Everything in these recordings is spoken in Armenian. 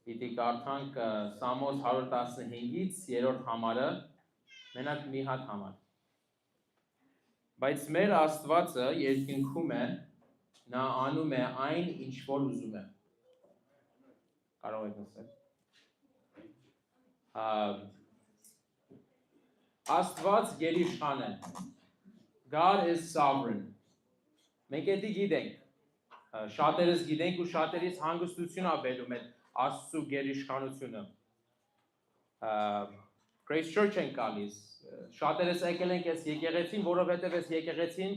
Պիտի կարդանք Սամոս 115-ից 3-րդ համարը, մենակ մի հատ համար։ Բայց մեր Աստվածը երկինքում է, նա անում է այն, ինչ որ ուզում է։ Կարող եք ասել։ Աստված գերիշխան է։ God is sovereign։ Մենք դա գիտենք։ Շատերս գիտենք ու շատերից հանգստություն աբերում է Աստծո գերիշխանությունը։ Grace Church են գալիս։ Շատերս եկել ենք այս եկեղեցին, որովհետև այս եկեղեցին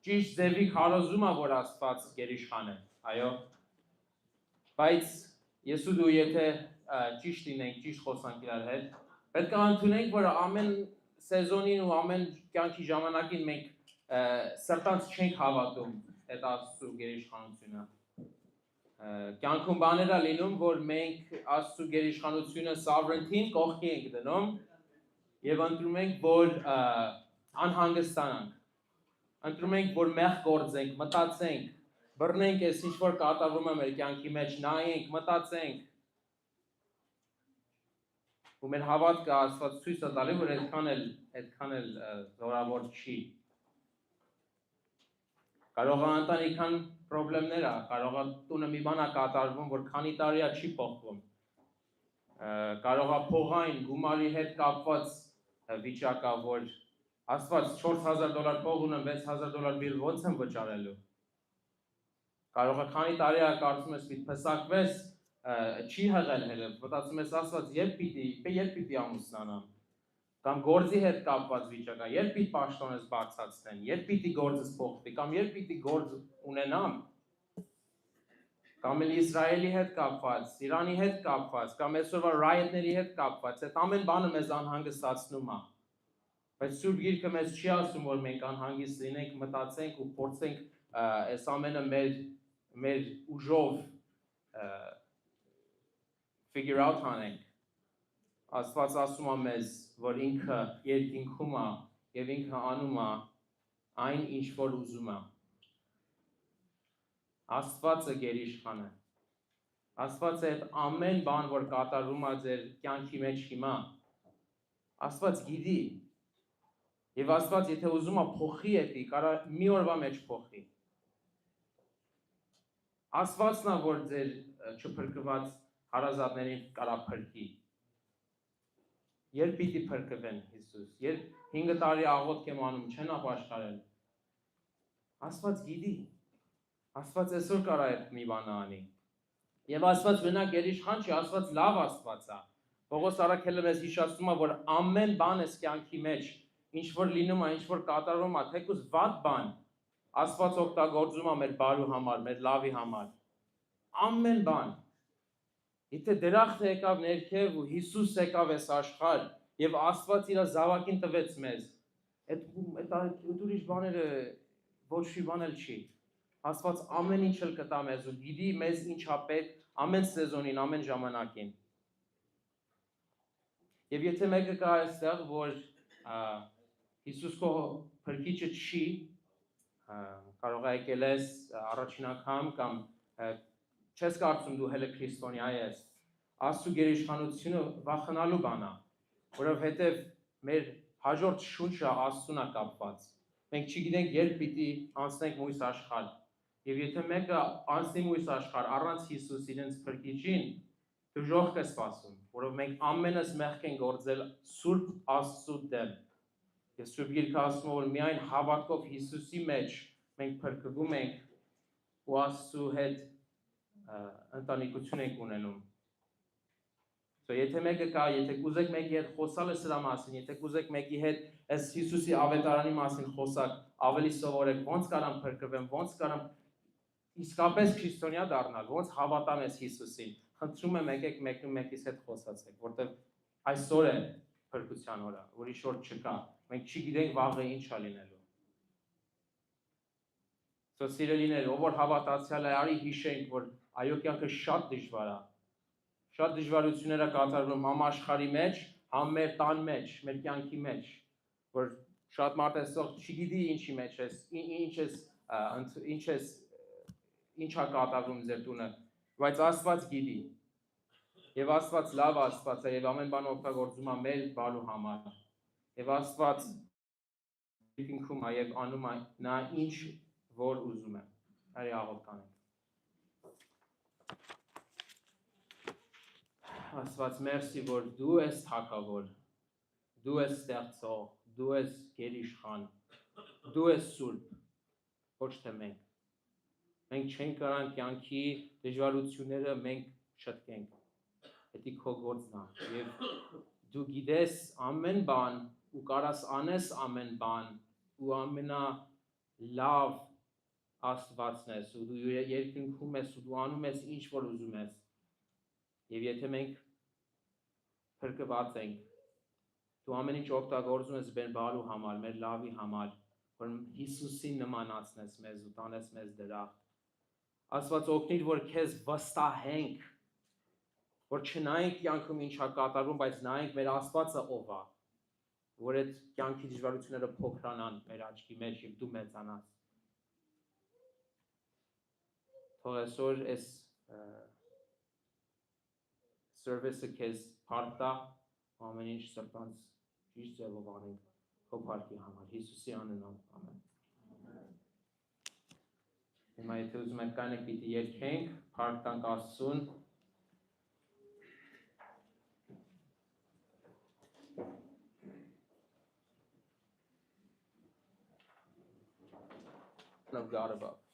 ճիշտ ձևի քարոզում է, որ Աստված գերիշխան է։ Այո։ Բայց ես ու դու եթե ճիշտ լինենք, ճիշտ խոսանք իրար հետ, պետք է ընդունենք, որ ամեն սեզոնին ու ամեն կյանքի ժամանակին մենք սրտանց չենք հավատում այդ Աստծո գերիշխանությունը։ Կյանքում բաներ է լինում, որ մենք Աստծո գերիշխանությունը sovereignty-ին կողքի ենք դնում եւ ընտրում ենք, որ անհանգստանանք։ Ընտրում ենք, որ մեղ գործենք, մտածենք, բռնենք այս ինչ որ կատարվում է մեր կյանքի մեջ, նայենք, մտածենք։ Ու մեր հավատքը Աստված ցույց է տալի, որ այդքան էլ զորավոր չի։ Կարող է ընտանեկան խնդիրներ ա, կարող է տունը մի բան ա կատարվում, որ քանի տարի ա չի փոխվում։ Կարող է փողային գումարի հետ կապված վիճակ ա, որ Աստված $4000 փող ունեմ, $6000 բիլ ոնց եմ վճարելու։ Կարող է քանի տարի ա կարծում ես պիտի փսակվես, չի հղել հենց, մտածում ես Աստված երբ պիտի ամուսնանամ։ Կամ գործի հետ կապված վիճակ ա, երբ պիտի պաշտոնս բարձրացնեն, երբ պիտի գործս փոխվի, կամ երբ պիտի գործ ունենամ։ Կամ էլ Իսրայելի հետ կապված, Իրանի հետ կապված, կամ այսօրվա riot-ների հետ կապված, այդ ամեն բանը մեզ անհանգստացնում է։ Բայց Սուրբ Գիրքը մեզ չի ասում, որ մենք անհանգիստ լինենք, մտածենք ու փորձենք այս ամենը մեր ուժով figure out անենք։ Աստված ասում է մեզ, որ ինքը երկինքում է եւ ինքը անում է այն, ինչ որ ուզում է։ Աստվածը գերիշխան է։ Աստվածը այդ ամեն բան, որ կատարվում է ձեր կյանքի մեջ հիմա, Աստված գիտի։ Եվ Աստված եթե ուզում է փոխի էտի, կարող մի օրվա մեջ փոխի։ Աստվածն է, որ ձեր չփրկված հարազատներին կարա փրկի։ Երբ պիտի փրկվեն Հիսուս, երբ 5 տարի աղոթք եմ անում, չեն ապաշխարել։ Աստված գիտի։ Աստված այսօր կարա այդ մի բանը անի։ Եվ Աստված մենակ գերիշխան չի, Աստված լավ Աստված է։ Պողոս առաքելը մեզ հիշեցնում է, որ ամեն բան այս կյանքի մեջ, ինչ որ լինում է, ինչ որ կատարվում է, թեկուզ վատ բան, Աստված օգտագործում է մեր բարու համար, մեր լավի համար։ Ամեն բան։ Եթե դրախտը եկավ ներքև ու Հիսուս եկավ այս աշխարհ եւ Աստված իր զավակին տվեց մեզ, այդ ուրիշ բաները ոչ մի բան էլ չի։ Աստված ամեն ինչ էլ կտա մեզ ու գիտի մեզ ինչ է պետք ամեն սեզոնին, ամեն ժամանակին։ Եվ եթե մեկը կա այստեղ, որ Հիսուս քո փրկիչը չի, կարող է եկել ես առաջին անգամ կամ չես կարծում դու հենց քրիստոնյա ես, Աստծո գերիշխանությունը վախենալու բան է, որովհետև մեր հաջորդ շունչը Աստծուն է կապված։ Մենք չգիտենք երբ պիտի անցնենք մույս աշխարհ։ Եվ եթե մեկը անցնի մույս աշխարհ առանց Հիսուս իրենց փրկիչին, դժոխք է սպասում, որով մենք ամենս մեղք ենք գործել Սուրբ Աստծո դեմ։ Եվ Սուրբ Գիրքը ասում է, որ միայն հավատքով Հիսուսի մեջ մենք փրկվում ենք ու Աստծո հետ ընտանիքություն ենք ունենում։ Եթե մեկը կա, եթե կուզեք մեկի հետ խոսալ է սրա մասին, եթե կուզեք մեկի հետ այս Հիսուսի ավետարանի մասին խոսալ, ավելի սովորեք, ոնց կարամ փրկվեմ, ոնց կարամ իսկապես քրիստոնյա դառնալ, ոնց հավատամ ես Հիսուսին։ Խնդրում եմ եկեք մեկիս հետ խոսացեք, որտեղ այսօր է փրկության օրը, ուրիշ օր չկա։ Մենք չգիտենք վաղը ինչ է լինելու։ Սիրելիներ, ով որ հավատացյալ է, արի հիշենք, որ այո կյանքը շատ դժվար է։ Շատ դժվարություններ է կատարվում համ աշխարհի մեջ, համ մեր տան մեջ, մեր կյանքի մեջ, որ շատ մարդ այսօր չգիտի ինչի մեջ է, ինչ է կատարվում ձեր տունը, բայց Աստված գիտի։ Եվ Աստված լավ Աստված է եւ ամեն բան օգտագործում է մեր բալու համար։ Եվ Աստված ինքնում է եւ անում է նա ինչ որ ուզում է։ Արի աղոթք անենք։ Աստված մերսի, որ դու ես թագավոր, դու ես ստեղծող, դու ես գերիշխան, դու ես սուրբ, ոչ թե մենք։ Մենք չենք կարող կյանքի դժվարությունները մենք շտկենք։ Դա քո գործն է եւ դու գիտես ամեն բան ու կարաս անես ամեն բան ու ամենա լավ Աստվածն ես ու դու երկնքում ես ու դու անում ես ինչ որ ուզում ես։ Եվ եթե մենք փրկված ենք, դու ամեն ինչ օգտագործում ես մեր բարու համար, մեր լավի համար, որ Հիսուսին նմանացնես մեզ ու տանես մեզ դրախտ։ Աստված օգնիր, որ քեզ վստահենք, որ չնայենք կյանքում ինչա կատարվում, բայց նայենք մեր Աստվածը ով է, որ այդ կյանքի դժվարությունները փոքրանան մեր աչքի մեջ եւ դու մեծանաս։ Թող այսօր այս service-ը քեզ փառք տա, ամեն ինչ սրտանց ճիշտ ձևով անենք քո փառքի համար, Հիսուսի անունով, ամեն։ Հիմա եթե ուզում եք կանեք պիտի երգենք, փառք տանք Աստծուն։ Of God above.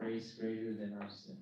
Grace greater than our sin.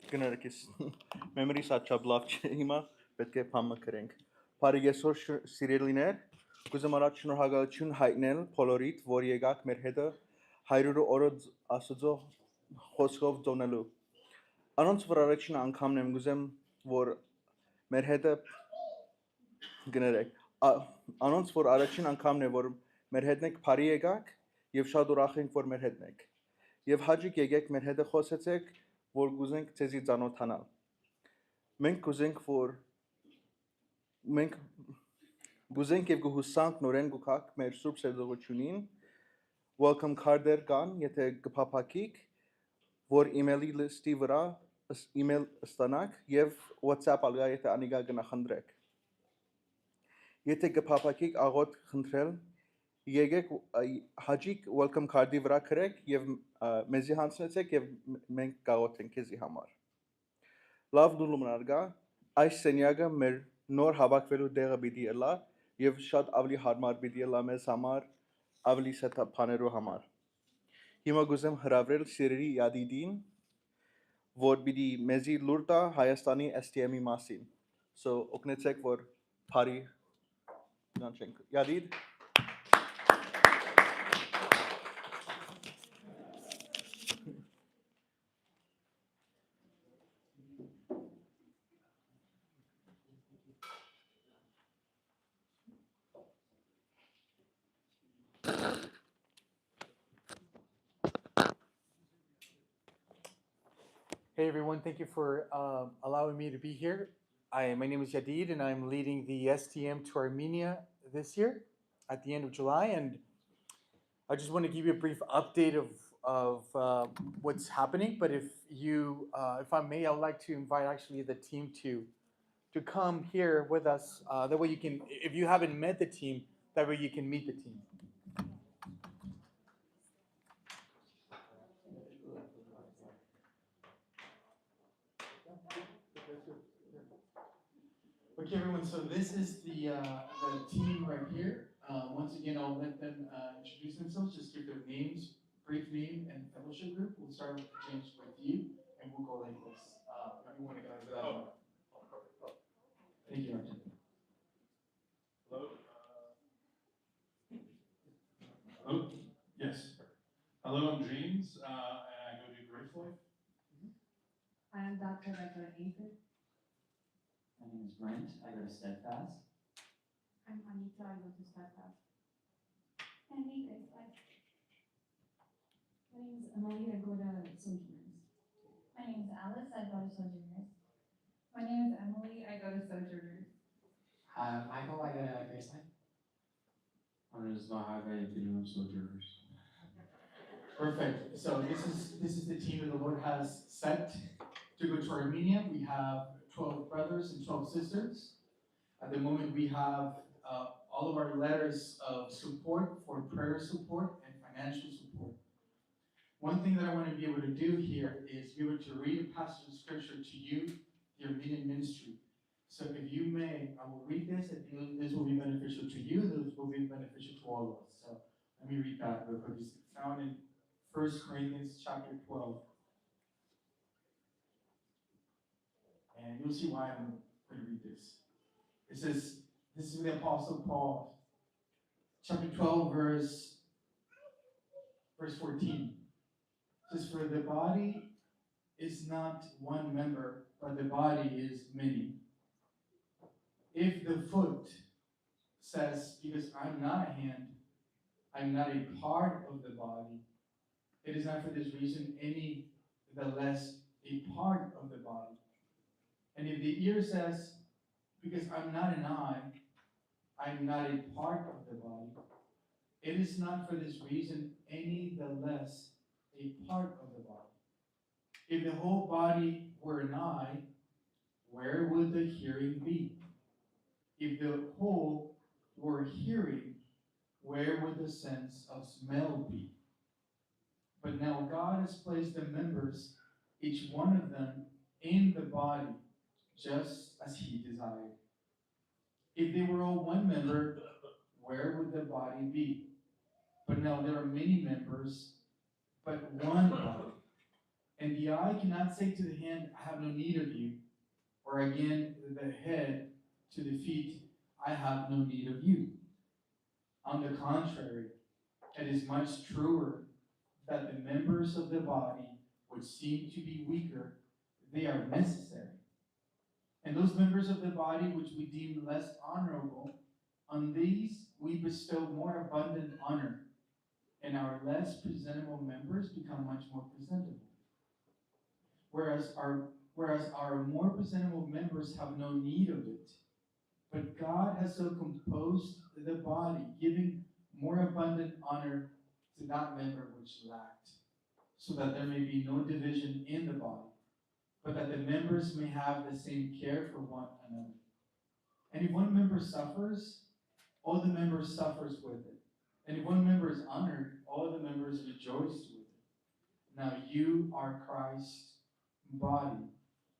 Կներեք ես memory-ս աչափ լավ չէ հիմա պետք է բամը գրենք Բարի այսօր սիրելիներ կուզեմ առաջ շնորհակալություն հայտնել բոլորիդ որ եկաք մեր հետը 100 օրը Աստծո խոսքով ծոնելու Անոնց որ առաջին անգամն եմ գուզեմ որ մեր հետը գներեք անոնց որ առաջին անգամն է որ մեր հետն եք բարի եկաք եւ շատ ուրախ ենք որ մեր հետն եք եւ հաջիկ եկեք մեր հետը խոսեցեք որ գուզենք ցեզի ծանոթանալ մենք գուզենք որ մենք գուզենք եւ գուհուսանք նորեն գուքակ մեր սուրբ սերտողությունին welcome card-եր կան եթե կփափակիկ որ email-ի լիստի վրա email ստանաք եւ WhatsApp ալգա եթե անիգա գնախնդրեք Եթե կփափակիկ աղոտ խնդրել եկեք հաջիկ welcome card-ի վրա գրեք եւ մեզի հանձնեցեք եւ մենք կաղոթենք քեզի համար Լավ դուլումն արգա այս սենյակը մեր նոր հավաքվելու դեղը պիտի ելա եւ շատ ավելի հարմար պիտի ելա մեզ համար ավելի setup բաներու համար Հիմա գուզեմ հրավիրել սիրելի Յադիդին որ պիտի մեզի լուր տա Հայաստանի STM-ի մասին so օգնեցեք որ բարի Yadid Hey everyone, thank you for allowing me to be here. My name is Yadid and I'm leading the STM to Armenia this year at the end of July. And I just want to give you a brief update of what's happening. But if I may, I would like to invite actually the team to come here with us. That way you can, if you haven't met the team, that way you can meet the team. Okay, everyone. So this is the team right here. Once again, I'll let them introduce themselves. Just give their names, brief name, and fellowship group. We'll start with James with you, and we'll go like this. Everyone, thank you, Arjun. Hello. Hello. Yes. Hello, I'm James, and I go to Grace Life. I am Dr. Rebecca Ethan. My name is Brent. I go to Steadfast. I'm Anita. I go to Steadfast. And me, Grace Life. My name is Emily. I go to Sojourners. My name is Alice. I go to Sojourners. My name is Emily. I go to Sojourners. Michael. I go to Grace Life. My name is Mahab. I go to Sojourners. Perfect. So this is the team that the Lord has set to go to Armenia. We have 12 brothers and 12 sisters. At the moment, we have all of our letters of support for prayer support and financial support. One thing that I want to be able to do here is be able to read a passage of scripture to you, the Armenian ministry. So if you may, I will read this. I think this will be beneficial to you. This will be beneficial to all of us. So let me read that real quick. It's found in 1 Corinthians chapter 12. And you'll see why I'm going to read this. It says, this is the Apostle Paul, chapter 12, verse 14. It says, for the body is not one member, but the body is many. If the foot says, because I'm not a hand, I'm not a part of the body, it is not for this reason any the less a part of the body. And if the ear says, because I'm not an eye, I'm not a part of the body, it is not for this reason any the less a part of the body. If the whole body were an eye, where would the hearing be? If the whole were hearing, where would the sense of smell be? But now God has placed the members, each one of them, in the body, just as He desired. If they were all one member, where would the body be? But now there are many members, but one body. And the eye cannot say to the hand, I have no need of you. Or again, the head to the feet, I have no need of you. On the contrary, it is much truer that the members of the body which seem to be weaker, they are necessary. And those members of the body which we deem less honorable, on these we bestow more abundant honor, and our less presentable members become much more presentable. Whereas our more presentable members have no need of it. But God has so composed the body, giving more abundant honor to that member which lacked, so that there may be no division in the body, but that the members may have the same care for one another. And if one member suffers, all the members suffers with it. And if one member is honored, all the members rejoice with it. Now you are Christ's body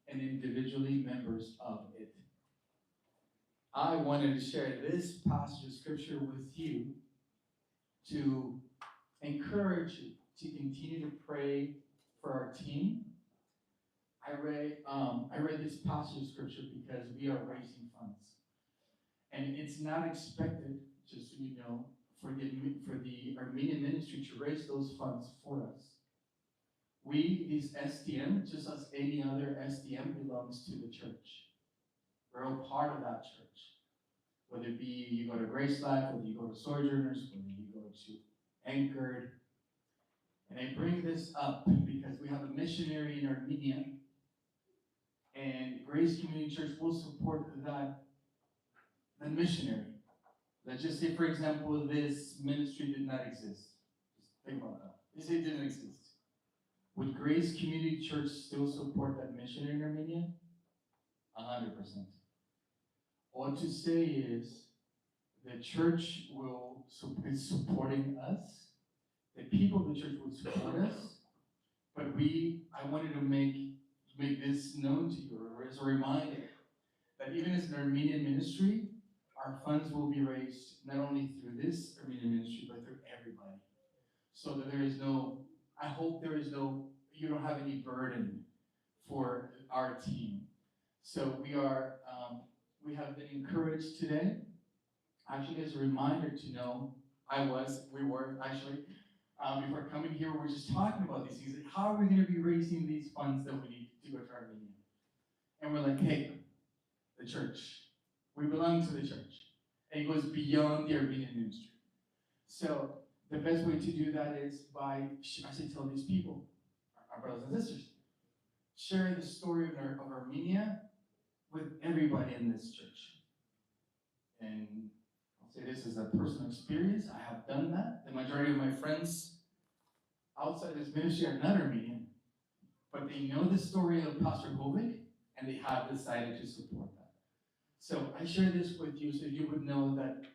and individually members of it. I wanted to share this passage of scripture with you to encourage you to continue to pray for our team. I read this passage of scripture because we are raising funds. And it's not expected, just so you know, for the Armenian ministry to raise those funds for us. We, this STM, just as any other STM, belongs to the church. We're all part of that church. Whether it be you go to Grace Life, whether you go to Sojourners, whether you go to Anchored. And I bring this up because we have a missionary in Armenia, and Grace Community Church will support that missionary. Let's just say, for example, this ministry did not exist. Just think about that. Let's say it didn't exist. Would Grace Community Church still support that missionary in Armenia? 100%. All to say is, the church is supporting us. The people of the church would support us. But I wanted to make this known to you, or as a reminder, that even as an Armenian ministry, our funds will be raised not only through this Armenian ministry, but through everybody. So that I hope you don't have any burden for our team. So we have been encouraged today. Actually, as a reminder to know, before coming here, we were just talking about these things. Like, how are we going to be raising these funds that we need to go to Armenia? And we're like, hey, the church. We belong to the church. And it goes beyond the Armenian ministry. So the best way to do that is by, tell these people, our brothers and sisters, share the story of Armenia with everybody in this church. And I'll say this as a personal experience. I have done that. The majority of my friends outside this ministry are not Armenian, but they know the story of Pastor Hovig, and they have decided to support that. So I share this with you so you would know that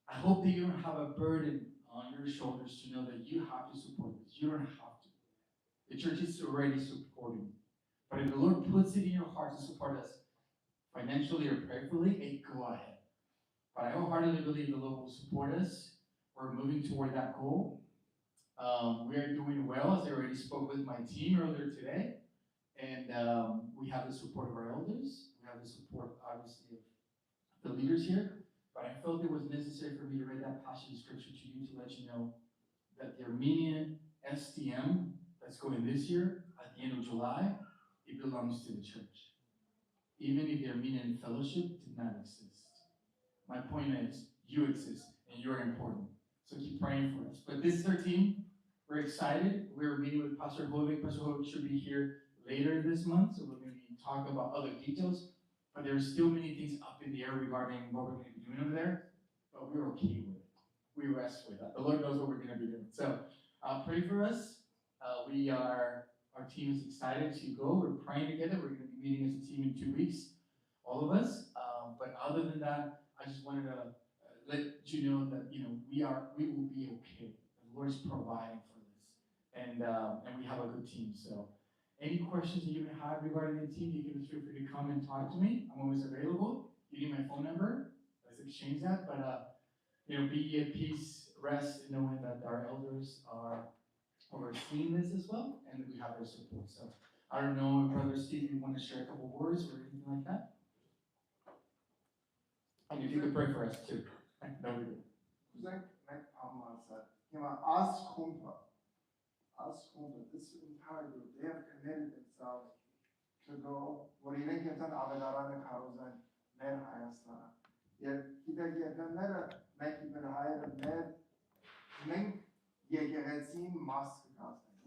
I hope that you don't have a burden on your shoulders to know that you have to support this. You don't have to. The church is already supporting. But if the Lord puts it in your heart to support us financially or prayerfully, go ahead. But I wholeheartedly believe the Lord will support us. We're moving toward that goal. We are doing well, as I already spoke with my team earlier today. And we have the support of our elders. We have the support, obviously, of the leaders here. But I felt it was necessary for me to read that passage of scripture to you to let you know that the Armenian STM that's going this year, at the end of July, it belongs to the church. Even if the Armenian Fellowship did not exist. My point is, you exist, and you're important. So keep praying for us. But this is our team. We're excited. We're meeting with Pastor Hovig. Pastor Hovig should be here later this month, so we're going to be talking about other details. But there's still many things up in the air regarding what we're going to be doing over there. But we're okay with it. We rest with that. The Lord knows what we're going to be doing. So pray for us. Our team is excited to go. We're praying together. We're going to be meeting as a team in 2 weeks, all of us. But other than that, I just wanted to let you know that we will be okay. The Lord is providing for this, and we have a good team. So, any questions that you may have regarding the team, you can feel free to come and talk to me. I'm always available. You need my phone number. Let's exchange that. But be at peace, rest, knowing that our elders are overseeing this as well, and we have their support. So I don't know if Brother Steve, you want to share a couple words or anything like that? And if you could pray for us too. That would be good. This entire group, they have committed themselves to go. What do you think?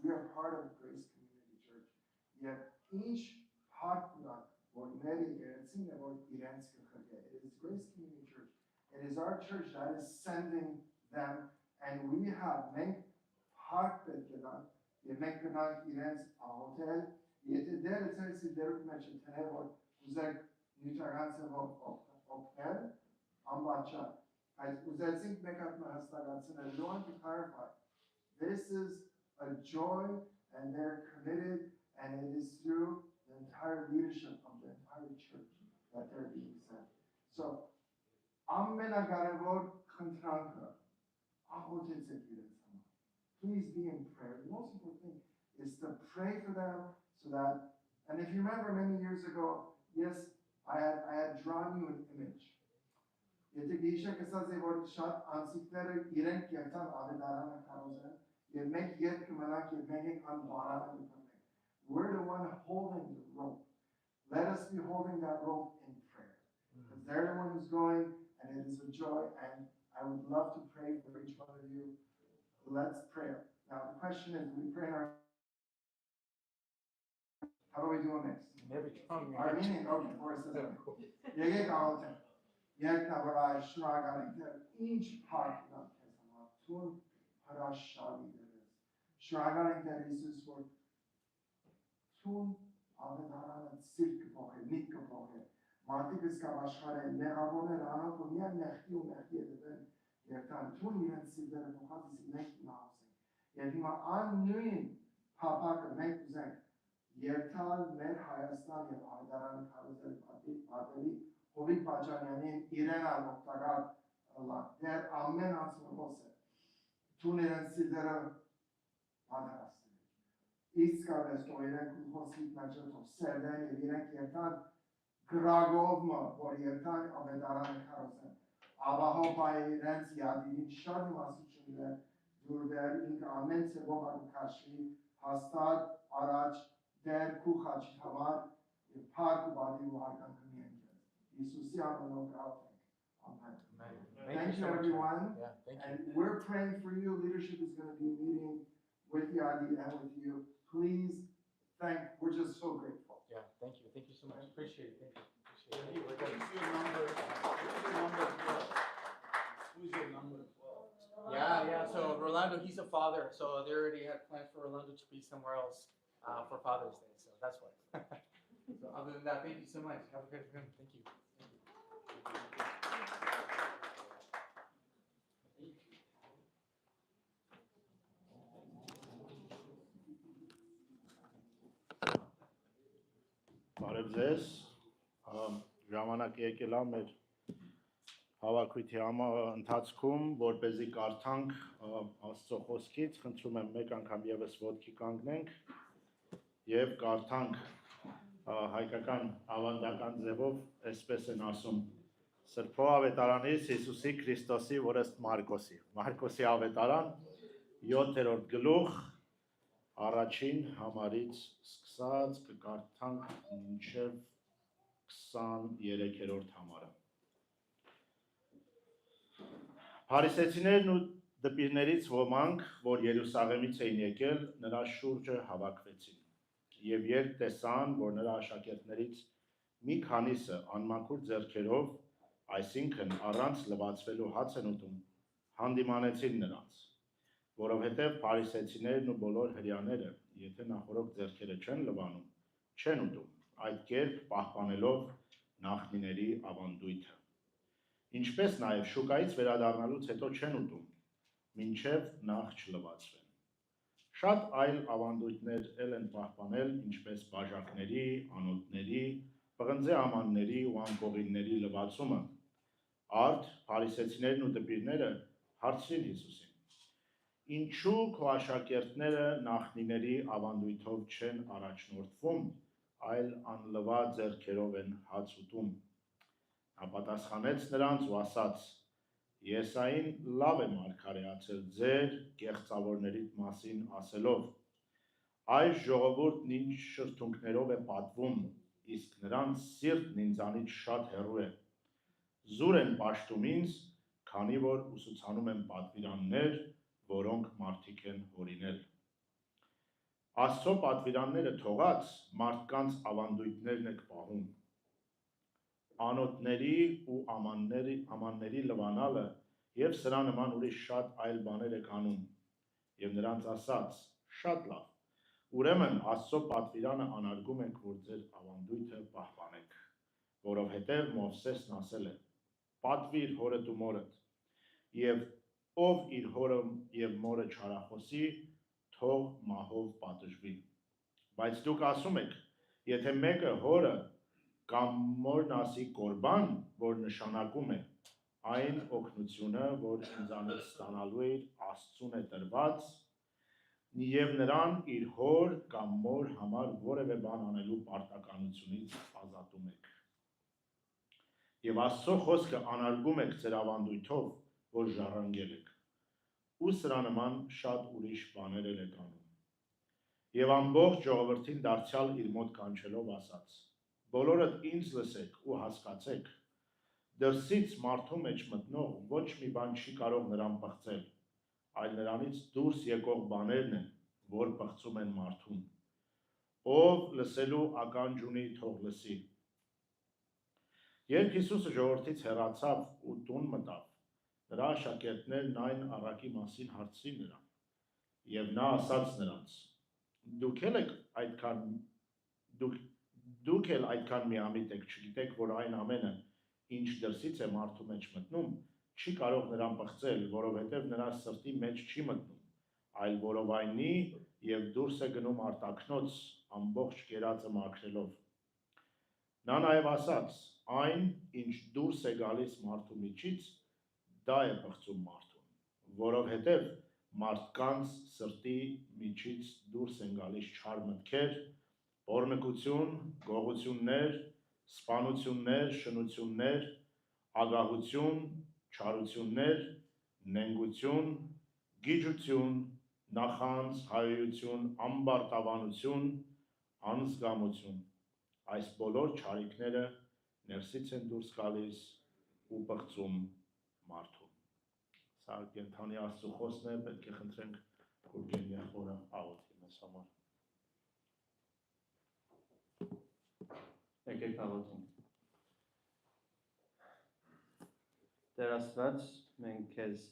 We are part of Grace Community Church. Yet each part it is Grace Community Church. It is our church that is sending them, and we have made part of it. You make the night events a hotel. Yet there is a there mentioned or Uzak Nutaganse of hotel. Ambacha. As Uzak make up my husband, and I want to clarify. This is a joy, and they're committed, and it is through the entire leadership of the entire church that they're being sent. So, Amena Garevod Kantranka, please be in prayer. The most important thing is to pray for them so that, and if you remember many years ago, yes, I had drawn you an image. Եթե գիշեր կսած է որ շատ անցիկները իրենք երթան ավետարանը կարոզեն, եւ մենք երբ կմնանք եւ մենք անբարանը կմնանք. We're the one holding the rope. Let us be holding that rope in prayer. Because they're the one who's going, and it is a joy, and I would love to pray for each one of you. Let's pray. Now the question is, we pray in our how do we do next? Armenian, okay, for us is Yeknabarai Shragaling, each part of Kesama, Tun Parashali there is. Shragaling there is this word Tun Avadaran and Silkapoke, Nikapoke, Martikas Kavashare, Neravone Rano, Kumia Nehtu Nehti, Yertan Tun even see there and what is Nehti housing. Yevima unknowing Papa make Zenk, Yertal Mer Hayastan, Avadaran Karuzel Padeli. Հովիկ Պաճանյանին իրեն ալոկտագար դեր ամեն անցմոս է, թուն իրեն սիդերը պատրաստել։ Իսկ կարես թող իրեն կուխոսիտ մեջով սերդեն և իրեն կերտան գրագովմը, որ երտան ավետարանը կարոսեն։ Աբահոպայի իրենց յադիրին շատ իմասություն է դուր դեր ինք ամեն ծևով արկաշվի հաստատ առաջ դեր կուխաչի համար և պարկ ու բադի ու հարկանքը Amen. Thank you, everyone. Yeah, thank you. And we're praying for you. Leadership is going to be meeting with Yadi and with you. Please we're just so grateful. Yeah, thank you. Thank you so much. Appreciate it. Thank you. Who's your number 12? Who's your number 12? Yeah. So Rolando, he's a father. So they already had plans for Rolando to be somewhere else for Father's Day. So that's why. So other than that, thank you so much. Have a great time. Thank you. Բարև ձեզ, ժամանակ եկել է մեր հավաքույթի ընթացքում, որպեսզի կարդանք Աստծո խոսքից, խնդրում եմ մեկ անգամ ևս ոտքի կանգնենք եւ կարդանք հայկական ավանդական ձևով, այսպես են ասում, Սրբո ավետարանից Հիսուսի Քրիստոսի, որ ըստ Մարկոսի ավետարան 7-րդ գլուխ առաջին համարից սկսած կկարդանք մինչև 23-րդ համարը։ Փարիսեցիներն ու դպիրներից ոմանք, որ Երուսաղեմից էին եկել, նրա շուրջը հավաքվեցին։ Եվ երբ տեսան, որ նրա աշակերտներից մի քանիսը անմաքուր ձեռքերով, այսինքն առանց լվացվելու հաց են ուտում, հանդիմանեցին նրանց, որովհետև փարիսեցիներն ու բոլոր հրեաները, եթե նախորդ ձեռքերը չեն լվանում, չեն ուտում, այդ կերպ պահպանելով նախնիների ավանդույթը։ Ինչպես նաև շուկայից վերադառնալուց հետո չեն ուտում, մինչև նախ չլվացվեն։ Շատ այլ ավանդույթներ էլ են պահպանել, ինչպես բաժակների, անոթների, պղնձե ամանների ու անկողինների լվացումը։ Արդ փարիսեցիներն ու դպիրները հարցրին Հիսուսին. Ինչու քո աշակերտները նախնիների ավանդույթով չեն առաջնորդվում, այլ անլվա ձեռքերով են հաց ուտում։ Նա պատասխանեց նրանց ու ասաց. Եսային լավ է մարգարեացել ձեր կեղծավորներից մասին ասելով. այս ժողովուրդն ինչ շրթունքներով է պատվում, իսկ նրանց սիրտն ինձանից շատ հեռու է։ Զուր են պաշտում ինձ, քանի որ ուսուցանում են պատվիրաններ, որոնք մարդիկ են հորինել։ Աստծո պատվիրանները թողած մարդկանց ավանդույթներն եք պահում։ Անոթների ու ամանների լվանալը եւ սրա նման ուրիշ շատ այլ բաներ եք անում։ Եվ նրանց ասաց. շատ լավ։ Ուրեմն Աստծո պատվիրանը անարգում եք, որ ձեր ավանդույթը պահպանեք, որովհետև Մովսեսն ասել է. պատվիր հորդ ու մորդ, եւ ով իր հորը եւ մորը չարախոսի, թող մահով պատժվի։ Բայց դուք ասում եք, եթե մեկը հորը կամ մորն ասի կորբան, որ նշանակում է այն օգնությունը, որ ինձանից ստանալու է Աստծուն է տրված, եւ նրան իր հոր կամ մոր համար որևէ բան անելու պարտականությունից ազատում եք։ Եվ Աստծո խոսքը անարգում եք ձեր ավանդույթով, որ ժառանգել եք, ու սրա նման շատ ուրիշ բաներ եք անում։ Եվ ամբողջ ժողովրդին դարձյալ իր մոտ կանչելով ասաց. բոլորդ ինձ լսեք ու հասկացեք, դրսից մարդու մեջ մտնող ոչ մի բան չի կարող նրան պղծել, այլ նրանից դուրս եկող բաներն են, որ պղծում են մարդուն։ Ով լսելու ականջ ունի, թող լսի։ Երբ Հիսուսը ժողովրդից հեռացավ ու տուն մտավ, նրա աշակերտներն այն առակի մասին հարցրին նրան, եւ նա ասաց նրանց. դուք էլ այդքան միամիտ եք, չգիտեք, որ այն ամենը, ինչ դրսից է մարդու մեջ մտնում, չի կարող նրան պղծել, որովհետև նրա սրտի մեջ չի մտնում, այլ որովայնի եւ դուրս է գնում արտաքնոց ամբողջ կերածը մաքրելով։ Նա նաեւ ասաց. այն, ինչ դուրս է գալիս մարդու միջից, դա է պղծում մարդուն, որովհետև մարդկանց սրտի միջից դուրս են գալիս չար մտքեր, բորմնկություն, գողություններ, սպանություններ, շնություններ, ագահություն, չարություններ, նենգություն, գիջություն, նախանձ, հայոյություն, ամբարտավանություն, անզգամություն։ Այս բոլոր չարիքները ներսից են դուրս գալիս ու պղծում մարդուն։ Սա կենթանի Աստծո խոսքն է, պետք է խնդրենք Գուրգենի խորը աղոթի մեզ համար։ Եկեք աղոթենք։ Տեր Աստված, մենք քեզ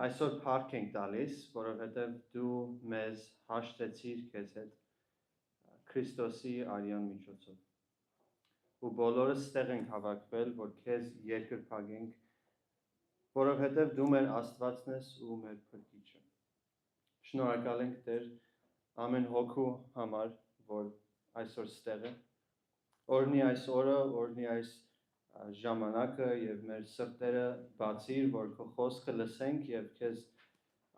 այսօր փառք ենք տալիս, որովհետև դու մեզ հաշտեցիր քեզ հետ Քրիստոսի արյան միջոցով։ Ու բոլորս ստեղ ենք հավաքվել, որ քեզ երկրպագենք, որովհետև դու մեր Աստվածն ես ու մեր Փրկիչը։ Շնորհակալ ենք Տեր ամեն հոգու համար, որ այսօր ստեղ է։ Օրհնի այս օրը, օրհնի այս ժամանակը եւ մեր սրտերը բացիր, որ քո խոսքը լսենք եւ քեզ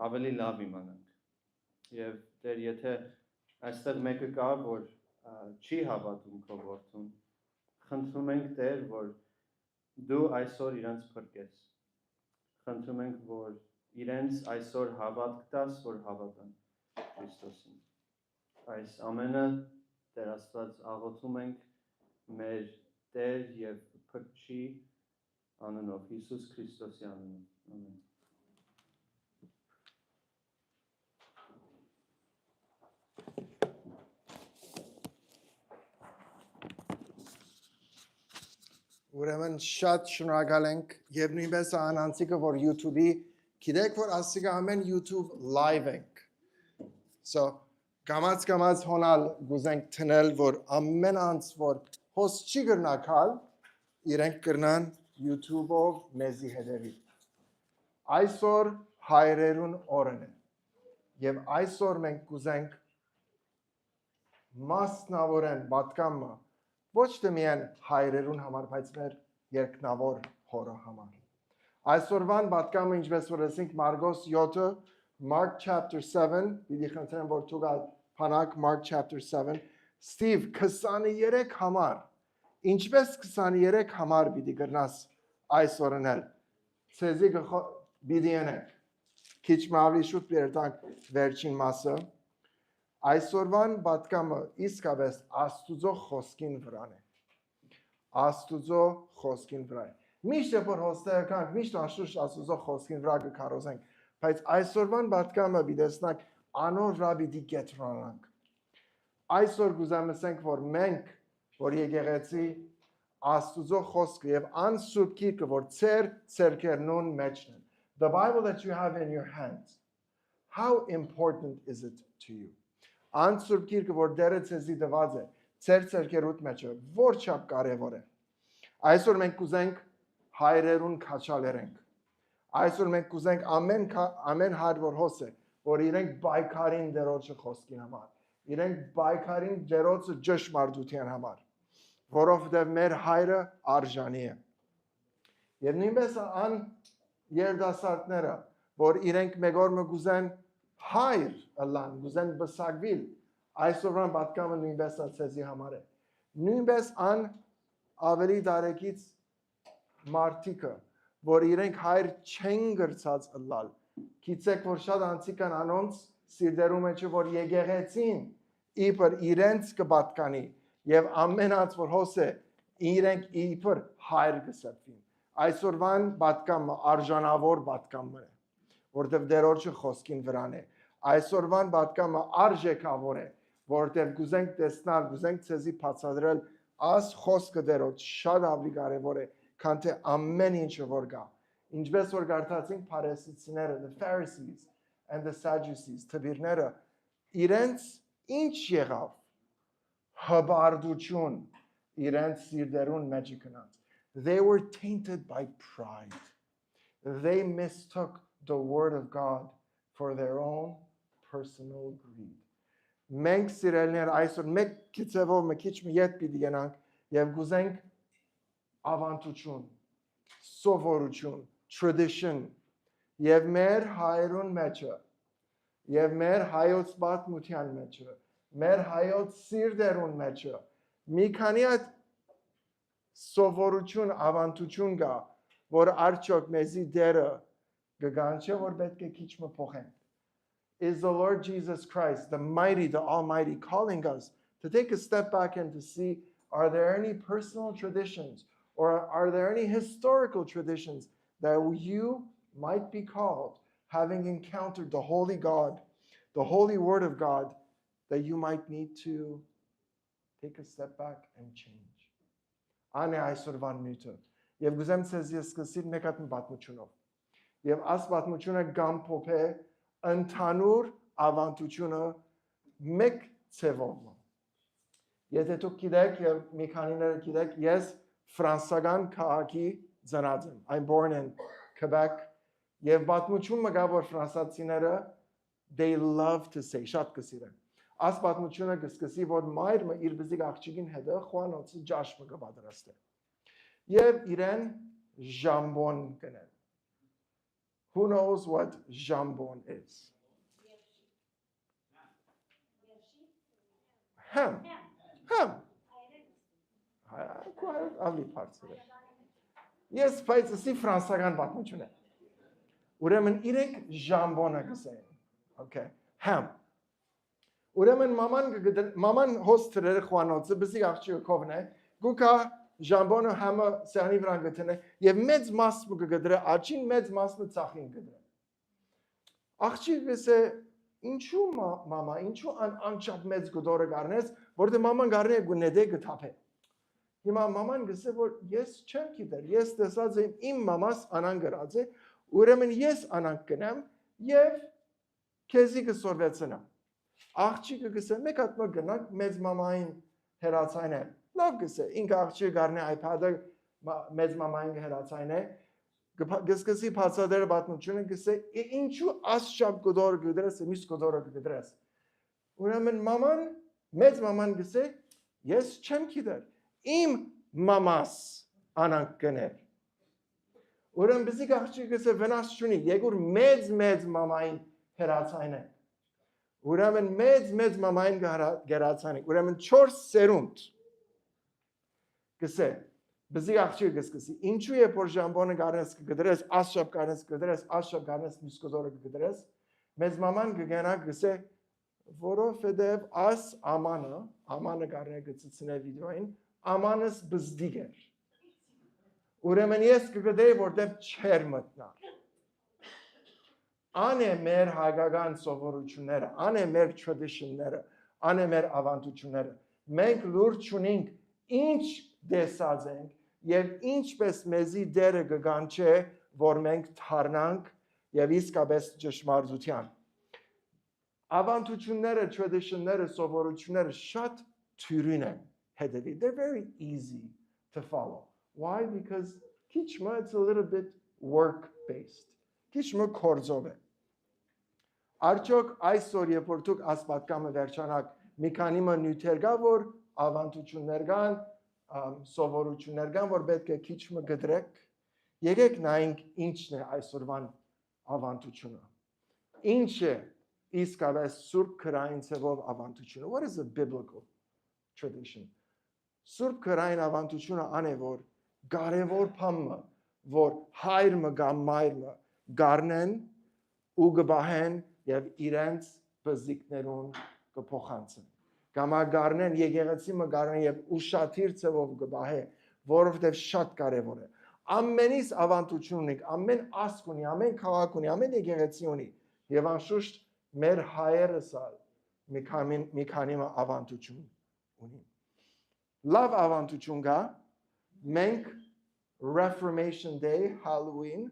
ավելի լավ իմանանք։ Եվ Տեր, եթե այստեղ մեկը կա, որ չի հավատում քո որդուն, խնդրում ենք Տեր, որ դու այսօր իրենց փրկես։ Խնդրում ենք, որ իրենց այսօր հավատք տաս, որ հավատան Քրիստոսին։ Այս ամենը Տեր Աստված աղոթում ենք մեր Տեր եւ Փրկչի անունով, Հիսուս Քրիստոսի անունով։ Ամեն։ Ուրեմն շատ շնորհակալ ենք եւ նույնպես անանցիկը որ YouTube-ի գիտեք որ ասիկա ամեն YouTube live ենք կամած հոնալ գուզենք տնել որ ամեն անց որ հոս չի գրնակալ իրենք գրնան YouTube-ով մեզի հետևի այսօր հայրերուն օրն է եւ այսօր մենք գուզենք մասնավորեն պատկամը ոչ թե միայն հայրերուն համար, բայց մեր երկնավոր հորը համար։ Այսօրվան պատկամը ինչպես որ ասենք Մարգոս 7-ը Mark chapter 7, պիտի խնդրեմ, որ դուք փանակ Mark chapter 7, Steve 23 համար, ինչպես 23 համար պիտի գրնաս այս օրնել, ցեզի պիտի ենեք, քիչ ավելի շուտ պերտանք վերջին մասը, այսօրվան պատկամը իսկապես Աստուծո խոսքին վրան է, Աստուծո խոսքին վրա է, միշտ որ հոստերը կանք, միշտ անշուշտ Աստուծո խոսքին վրա կկարոզենք, բայց այսօրվան պատկամը պիտեսնակ անոր վրա պիտի կետրոնանք, այսօր գուզեմ ասենք, որ մենք, որ եկեղեցի Աստուծո խոսքը եւ անսուրբ գիրքը, որ ծեր ցերկերնուն մեջն են, the Bible that you have in your hands, how important is it to you? Անսուրբ գիրքը, որ դերը ցեզի դված է, ծեր ցերկերուտ մեջը, որչափ կարևոր է։ Այսօր մենք կուզենք հայրերուն քաչալերենք։ Այսօր մենք կուզենք ամեն հայր որ հոս է, որ իրենք բայկարին դերոջը խոսքին համար, իրենք բայկարին դերոջը ճշմարտության համար, որովհետև մեր հայրը արժանի է։ Եվ նույնպես ան երդասարտները, որ իրենք մեգորմը գուզեն հայր ըլան, գուզեն բսակվիլ, այսօրվան պատկամը նույնպես ացեզի համար է։ Նույնպես ան ավելի դարեկից մարդիկը, որ իրենք հայր չեն գրծած ըլալ, գիտեք, որ շատ անցիկան անոնց սիրտերում է, որ եկեղեցին իբր իրենց կպատկանի եւ ամենած որ հոս է իրենք իբր հայր կսրբին այսօրվան պատկամը արժանավոր պատկամը է որտեվ դերոջը խոսքին վրան է այսօրվան պատկամը արժեքավոր է որտեվ գուզենք տեսնել գուզենք ցեզի բացատրել աս խոսքը դերոջ շատ ավելի կարեւոր է քան թե ամեն ինչը որ գա ինչպես որ գարտացինք փարիսեցիները the Pharisees and the Sadducees թվիրները իրենց ինչ եղավ հբարդություն իրենց սիրտերուն մեջ գնաց they were tainted by pride they mistook the word of God for their own personal greed մենք սիրելիներ այսօր մեկ քիչով մի քիչ մի ետ պիտի գնանք եւ գուզենք ավանդություն սովորություն tradition եւ մեր հայրուն մեջը եւ մեր հայոց պատմության մեջը մեր հայոց սիրտերուն մեջը մի քանի հատ սովորություն ավանդություն կա որ արդյոք մեզի դերը գանչե որ պետք է քիչ մը փոխենք is the Lord Jesus Christ the mighty the almighty calling us to take a step back and to see are there any personal traditions or are there any historical traditions that you might be called having encountered the holy God the holy word of God that you might need to take a step back and change ane այսօրվան նյութը եւ գուզեմ ցեզ ես սկսել մեկ հատ պատմությունով եւ աս պատմությունը գամ փոփե ընդհանուր ավանդությունը մեկ ցևով եթե դուք գիտեք եւ մի քանիները գիտեք ես ֆրանսական քաղաքի ծնած եմ I'm born in Quebec եւ պատմությունը գա որ ֆրանսացիները they love to say շատ կսիրեն As պատմությունը կսկսի որ մայրը իր բզիկ աղջիկին հետը խոանոցի ջաշմը կպատրաստի եւ իրեն ժամբոն կնեն Who knows what jambon is? Ham. Avli parçası. Yes, faydalı Fransa'dan bakmışım. Ուրեմն իրենք jambon-ը կսեն. Okay. Ham. Ուրեմն maman հոստրերը խոանոցը բզիկ աղջիկը կողնե գուկա Jambon-ը համը սեղանի վրա գտնե եւ մեծ մասը կգդրե աչին մեծ մասը ծախին գդրե Աղջիկս է ինչու մամա ինչու անչափ մեծ գդորը գարնես որտեղ մաման գարնե գունեդե գթափե Հիմա մաման գսե որ ես չեմ գիտեր ես տեսած եմ իմ մամաս անան գրած է ուրեմն ես անան կնեմ եւ քեզի կսորվեցնամ Աղջիկը գսե մեկ հատ գնանք մեծ մամային հերացայնը Love գսե, ինքը աղջիկը գարնե iPad-ը մեծ մամային հերացայն է, գսկսի բացատրել պատմությունը գսե, ինչու ասչափ գդոր գդրես, միշտ գդորը գդրես։ Ուրեմն մաման, մեծ մաման գսե, ես չեմ գիտեր, իմ մամաս անանք կներ։ Ուրեմն բզիկ աղջիկը գսե վնաս չունի, եկուր մեծ մամային հերացանենք։ Ուրեմն մեծ մամային գերացանենք։ Ուրեմն 4 սերունդ գսե բզի աղջիկ գսկսի ինչու է որ ժամբոնը գարնես կգդրես ասշապ գարնես կգդրես ասշապ գարնես միսկոզորը կգդրես մեծ մաման կգենա գսե որովհետև աս ամանը գարնե գծցնե վիդեոին ամանս բզդիգ էր ուրեմն ես կգդեի որտև չեր մտնար Ան է մեր հայկական սովորությունները, ան է մեր traditionները, ան է մեր ավանդությունները։ Մենք լուրջ չունենք ինչ դեսած ենք եւ ինչպես մեզի դերը կգան չէ, որ մենք թարնանք եւ իսկապես ճշմարտության։ Ավանդությունները, traditionները, սովորությունները շատ թյուրին են հետևի. They're very easy to follow. Why? Because քիչմը it's a little bit work-based. Քիչմը կորձով է։ Արդյոք այսօր երբ որ դուք ասպատկամը վերջանակ մի քանի նյութեր կա որ ավանդություններ կան, սովորություններ կան, որ պետք է քիչ գդրեք, եկեք նայենք ինչն է այսօրվան ավանդությունը։ Ինչ է իսկապես Սուրբ Քրային ցևով ավանդությունը? What is a biblical tradition? Սուրբ Քրային ավանդությունը ան է որ կարևոր բանը, որ հայրը կամ մայրը գարնեն ու գբահեն եւ իրենց բզիկներուն կփոխանցեն։ Կամ գարնեն եկեղեցի մը գարնեն եւ ուշադիր ցևով գբահե, որովհետեւ շատ կարեւոր է։ Ամենից ավանդություն ունի, ամեն ասկ ունի, ամեն քաղաք ունի, ամեն եկեղեցի ունի եւ անշուշտ մեր հայերս մի քանի ավանդություն ունի։ Լավ ավանդություն կա, մենք Reformation Day, Halloween,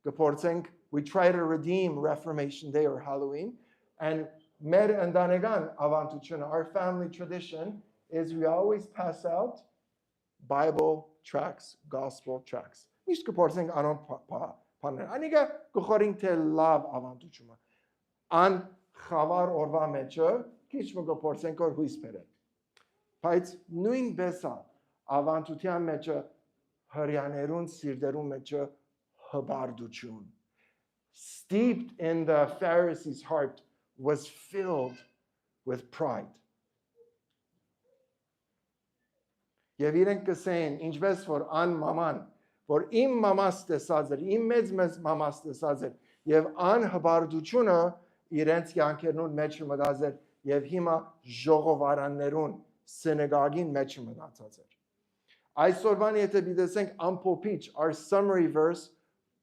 կփորձենք we try to redeem Reformation Day or Halloween. And մեր ընտանեկան ավանդությունը, our family tradition is we always pass out Bible tracts, gospel tracts. Միշտ կփորձենք անոնց բաներ։ Անիկա կխորինք թե լավ ավանդությունը։ Ան խավար օրվա մեջը քիչ կփորձենք որ հույս բերել։ Բայց նույնպես ավանդության մեջը հрьяաներուն սիրտերուն մեջը հբարդություն steeped in the Pharisees' heart was filled with pride. Եվ իրենք կսեին, ինչպես որ ան մաման, որ իմ մամաս տեսած էր, իմ մեծ մամաս տեսած էր, եւ ան հբարդությունը իրենց յանքերուն մեջ մտած էր, եւ հիմա ժողովարաններուն սինագոգին մեջ մտածած էր։ Այսօրվան եթե դիտենք ամփոփիչ, our summary verse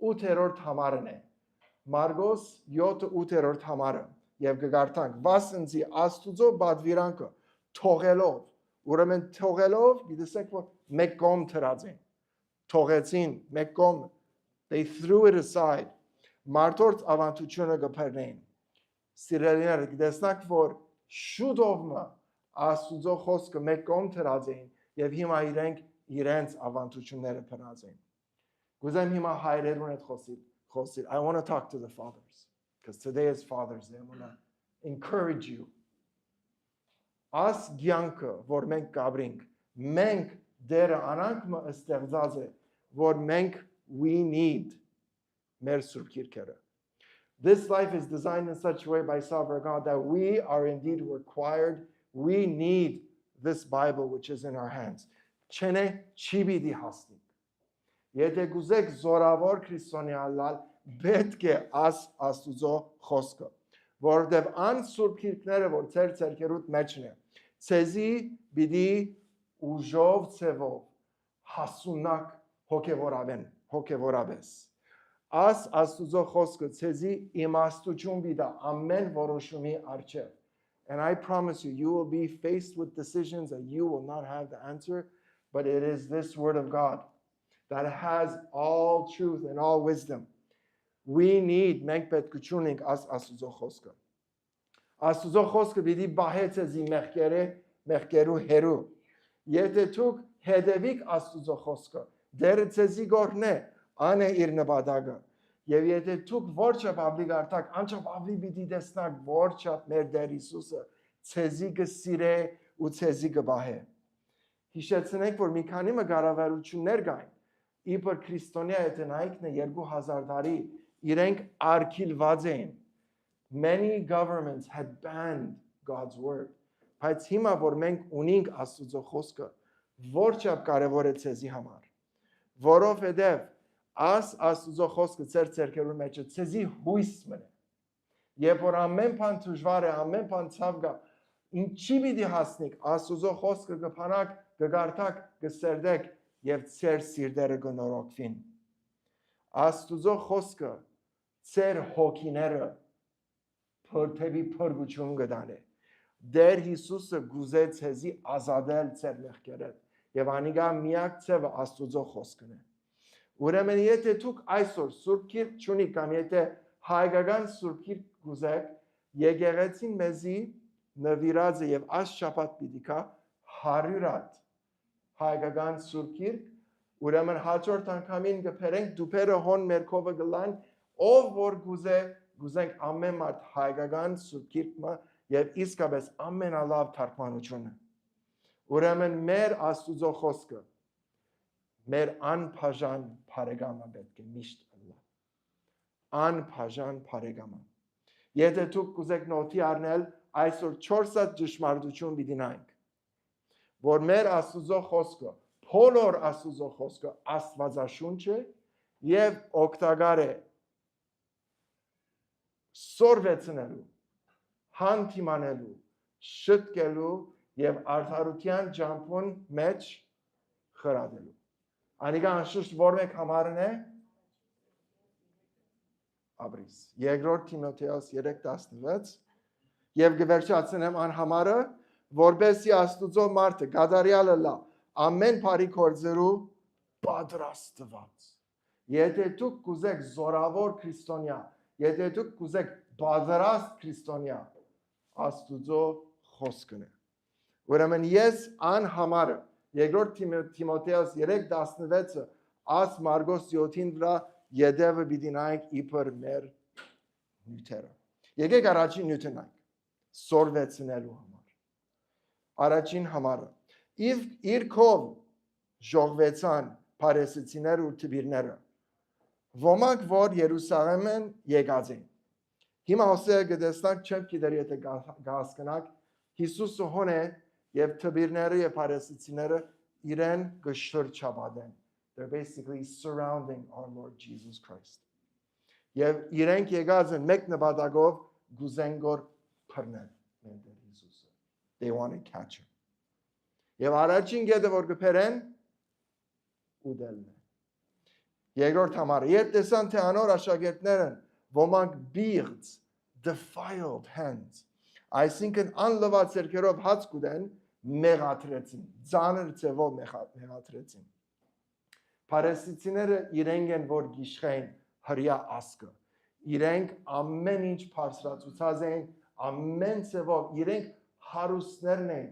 8-րդ համարն է։ Մարգոս 7-8-րդ համարը եւ կգարտանք վասնձի աստուծո բադվիրանքը թողելով ուրեմն թողելով գիտեք որ մեկ կողմ թրած են թողեցին մեկ կողմ they threw it aside մարդորց ավանդությունը կփռնեն սիրելիներ գտեսնակ որ շուտով աստուծո խոսքը մեկ կողմ թրած են եւ հիմա իրենց ավանդությունները փռած են գուզեմ հիմա հայրերուն հետ խոսիլ I want to talk to the fathers because today is Father's Day. I want to encourage you. As gyanka, որ մենք կաբրինք, մենք դերը անանք մը ստեղծած է, որ մենք we need մեր Սուրբ Քիրքերը. This life is designed in such a way by sovereign God that we are indeed required, we need this Bible which is in our hands. Չենե չի պիտի հասնի. Եթե գուզեք զորավոր քրիստոնյալալ պետք է աստուծո խոսքը որովհետև ան սուրբ քիրքները որ ծեր ցերկերուտ մեջն է ցեզի պիտի ուժով ցևով հասունակ հոգևորաբես աստուծո խոսքը ցեզի իմաստություն պիտի ամեն որոշումի արչև and I promise you you will be faced with decisions that you will not have the answer but it is this word of God that has all truth and all wisdom. We need մենք պետք ունենք աստուծո խոսքը։ Աստուծո խոսքը պիտի բահեցի մեղքերու հերու։ Եթե դուք հետևիք աստուծո խոսքը, դերը ցեզի գորնե, ան է իր նպատակը։ Եվ եթե դուք որչափ ավելի գարտակ, անչափ ավելի պիտի տեսնաք որչափ մեր Տեր Հիսուսը ցեզի կսիրե ու ցեզի կբահե։ Հիշեցնենք, որ մի քանի կառավարություններ կային Իբր քրիստոնյա եթե նայքն 2000 տարի իրենք արգիլված էին Many governments had banned God's word. Բայց հիմա որ մենք ունենք Աստծո խոսքը, որչափ կարևոր է ցեզի համար, որովհետև Աստծո խոսքը ծեր ցերկերու մեջ է ցեզի հույս մնա։ Երբ որ ամեն բան դժվար է, ամեն բան ցավ գա, ինչի պիտի հասնեք Աստծո խոսքը կփանակ, կգարտակ, կսերդեք եւ ծեր սիրտերը կնորոգվին։ Աստծո խոսքը ծեր հոգիները փորթեվի փրկություն կդանե։ Դեր Հիսուսը գուզեց հեզի ազատել ծեր մեղքերը եւ անիգա միակ ծևը Աստծո խոսքն է։ Ուրեմն եթե դուք այսօր Սուրբ Գիրք չունիք կամ եթե հայկական Սուրբ Գիրք գուզեք, եկեղեցին մեզի նվիրած է եւ այս շաբաթ պիտի կա 100 հատ հայկական Սուրբ Գիրք, ուրեմն հաջորդ անգամին կփերենք դուպերը հոն մեր կովը գլան, ով որ գուզենք ամեն մարդ հայկական Սուրբ Գիրքը եւ իսկապես ամենալավ թարգմանությունը։ Ուրեմն մեր Աստծո խոսքը մեր անբաժան բարեկամը պետք է միշտ լինի։ Անբաժան բարեկամը։ Եթե դուք կուզեք նոթի առնել, այսօր 4 հատ ճշմարտություն պիտի նայենք, որ մեր Աստծո խոսքը, բոլոր Աստծո խոսքը Աստվածաշունչ է եւ օգտակար է սորվեցնելու, հանդիմանելու, շտկելու եւ արդարության ջամփուն մեջ խրատելու։ Անիկա անշուշտ որ մեկ համարն է Աբրիս։ Երկրորդ Թիմոթեոս 3:16 եւ գվերջացնեմ անհամարը, որբեսի Աստուծո մարդը գադարյալը լա ամեն բարի գործերու պատրաստված։ Եթե դուք կուզեք զորավոր քրիստոնյա, եթե դուք կուզեք պատրաստ քրիստոնյա, Աստուծո խոսքն է։ Ուրեմն ես անհամարը երկրորդ Թիմոթեոս 3:16-ը աս Մարգոս 7-ին վրա յետևը պիտի նայենք իբր մեր նյութերը։ Եկեք առաջին նյութը նայենք, սորվեցնելու համար։ Առաջին համարը։ Իր կով ժողվեցան փարեսեցիներ ու տբիրները, ոմանք որ Երուսաղեմ են եկած են։ Հիմա հոսեը գտեսնանք չեմ գիտեր եթե կհասկանաք, Հիսուսը հոն է եւ տբիրները եւ փարեսեցիները իրեն կշրջապատեն։ They're basically surrounding our Lord Jesus Christ. Եվ իրենք եկած են մեկ նպատակով գուզենգոր բռնել մեր Տեր Հիսուսը։ They want to catch him. Եվ առաջին գետը որ կփերեն ուդելն է։ Երկրորդ համարը, երբ տեսան թե անոր աշակերտներն ոմանք բիղծ, defiled hands, այսինքն անլված ձեռքերով հաց կուտեն, մեղադրեցին, ծանր ձևով մեղադրեցին։ Փարեսեցիները իրենք են որ գիշխեն հրյա ասկը։ Իրենք ամեն ինչ բարձրացուցած են, ամեն ձևով իրենք հարուստներն են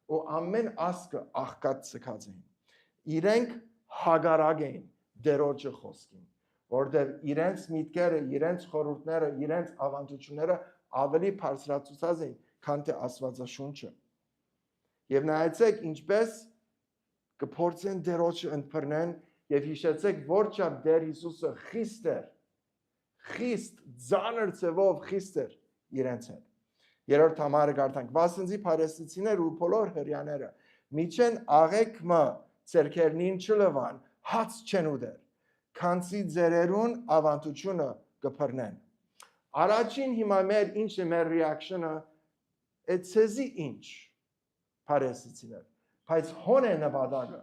ու ամեն ասկը աղքատ ցկած են։ Իրենք հագարակ են դերոջը խոսքին, որտեղ իրենց միտքերը, իրենց խորհուրդները, իրենց ավանդությունները ավելի բարձրացուցած են, քան թե Աստվածաշունչը։ Եվ նայեցեք ինչպես կփորձեն դերոջը ընդբռնեն եւ հիշեցեք որչափ Տեր Հիսուսը խիստ էր, խիստ ծանր ձևով խիստ էր իրենց հետ։ Երրորդ համարը կարդանք, վասնզի փարեսեցիներ ու բոլոր հրյաները միջեն աղեքմը ցերկերնին չլվան, հաց չեն ուտեր, քանցի ձերերուն ավանդությունը կփռնեն։ Առաջին հիմա մեր ինչ է մեր reaction-ը, էցեզի ինչ փարեսեցիներ, բայց հոն է նպատակը,